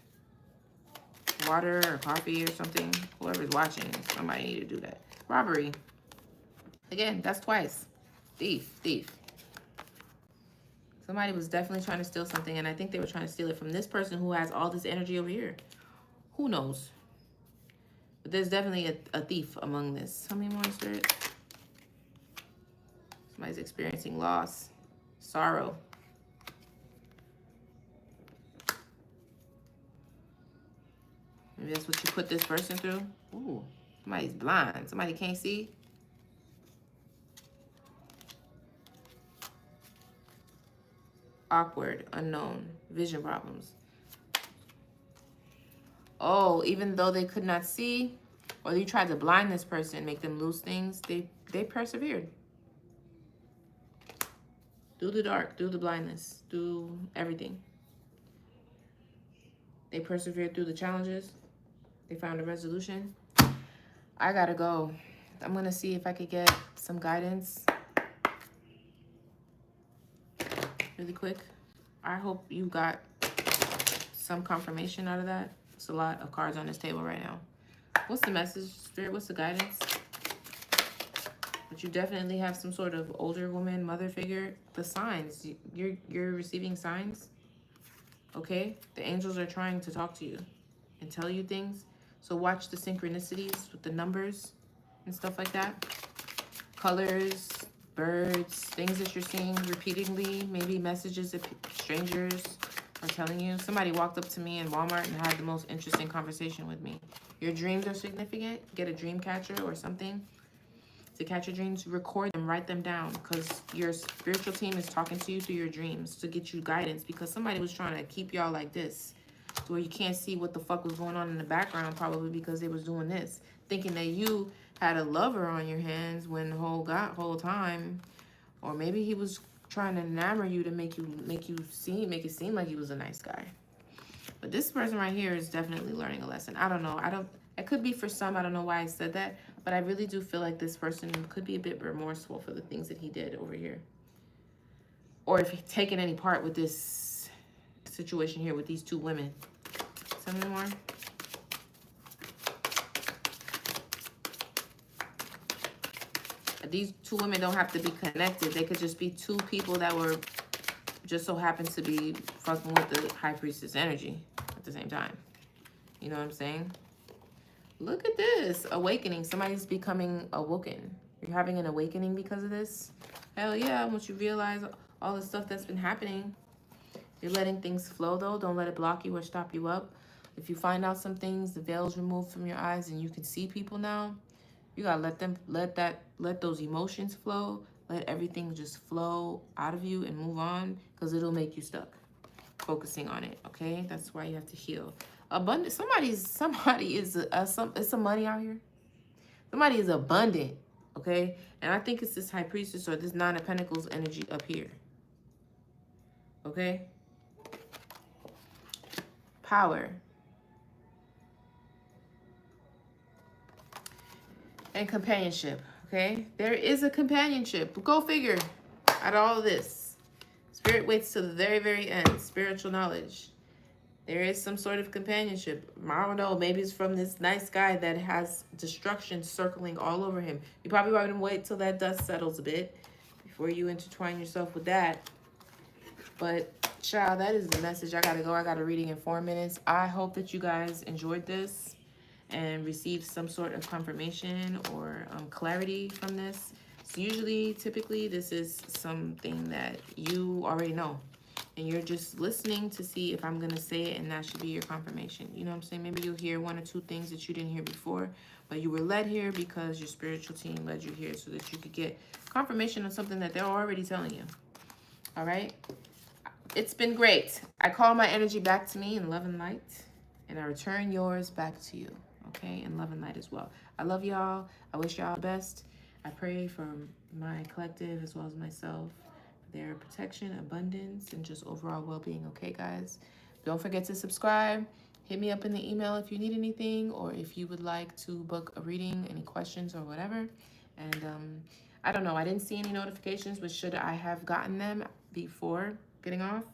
water or coffee or something. Whoever's watching, somebody need to do that. Robbery. Again, that's twice. Thief. Somebody was definitely trying to steal something, and I think they were trying to steal it from this person who has all this energy over here. Who knows? But there's definitely a thief among this. Tell me more, Spirit. Somebody's experiencing loss, sorrow. Maybe that's what you put this person through. Ooh, somebody's blind. Somebody can't see. Awkward, unknown, vision problems. Oh, even though they could not see, or you tried to blind this person, make them lose things, they persevered. Through the dark, through the blindness, through everything. They persevered through the challenges. They found a resolution. I gotta go. I'm gonna see if I could get some guidance really quick. I hope you got some confirmation out of that. It's a lot of cards on this table right now. What's the message, Spirit? What's the guidance? But you definitely have some sort of older woman, mother figure. The signs, you're receiving signs. Okay, the angels are trying to talk to you and tell you things. So watch the synchronicities with the numbers and stuff like that. Colors, birds, things that you're seeing repeatedly. Maybe messages that strangers are telling you. Somebody walked up to me in Walmart and had the most interesting conversation with me. Your dreams are significant. Get a dream catcher or something to catch your dreams. Record them, write them down, because your spiritual team is talking to you through your dreams to get you guidance, because somebody was trying to keep y'all like this to where you can't see what the fuck was going on in the background, probably because they was doing this, thinking that you had a lover on your hands when the whole time, or maybe he was trying to enamor you to make it seem like he was a nice guy. But this person right here is definitely learning a lesson. I don't know. It could be for some. I don't know why I said that, but I really do feel like this person could be a bit remorseful for the things that he did over here, or if he's taken any part with this situation here with these two women. Something more. These two women don't have to be connected. They could just be two people that were just so happened to be fucking with the high priestess energy at the same time. You know what I'm saying? Look at this. Awakening. Somebody's becoming awoken. You're having an awakening because of this. Hell yeah. Once you realize all the stuff that's been happening, you're letting things flow though. Don't let it block you or stop you up. If you find out some things, the veil's removed from your eyes and you can see people now, you gotta let those emotions flow. Let everything just flow out of you and move on, because it'll make you stuck focusing on it. Okay, that's why you have to heal. Abundant. Somebody is it's some money out here. Somebody is abundant. Okay, and I think it's this high priestess or this Nine of Pentacles energy up here. Okay, power and companionship. Okay, there is a companionship. Go figure. Out of all of this, Spirit waits till the very, very end. Spiritual knowledge. There is some sort of companionship. I don't know. Maybe it's from this nice guy that has destruction circling all over him. You probably want to wait till that dust settles a bit before you intertwine yourself with that. But child, that is the message. I gotta go. I got a reading in 4 minutes. I hope that you guys enjoyed this and received some sort of confirmation or clarity from this. So typically, this is something that you already know. And you're just listening to see if I'm going to say it, and that should be your confirmation. You know what I'm saying? Maybe you'll hear 1 or 2 things that you didn't hear before, but you were led here because your spiritual team led you here so that you could get confirmation on something that they're already telling you. All right? It's been great. I call my energy back to me in love and light, and I return yours back to you. Okay, and love and light as well. I love y'all. I wish y'all the best. I pray for my collective as well as myself, for their protection, abundance, and just overall well-being. Okay, guys? Don't forget to subscribe. Hit me up in the email if you need anything, or if you would like to book a reading, any questions or whatever. And I don't know. I didn't see any notifications, but should I have gotten them before getting off?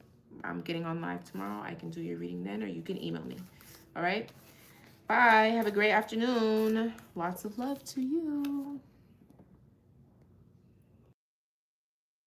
I'm getting on live tomorrow. I can do your reading then, or you can email me. All right? Bye. Have a great afternoon. Lots of love to you.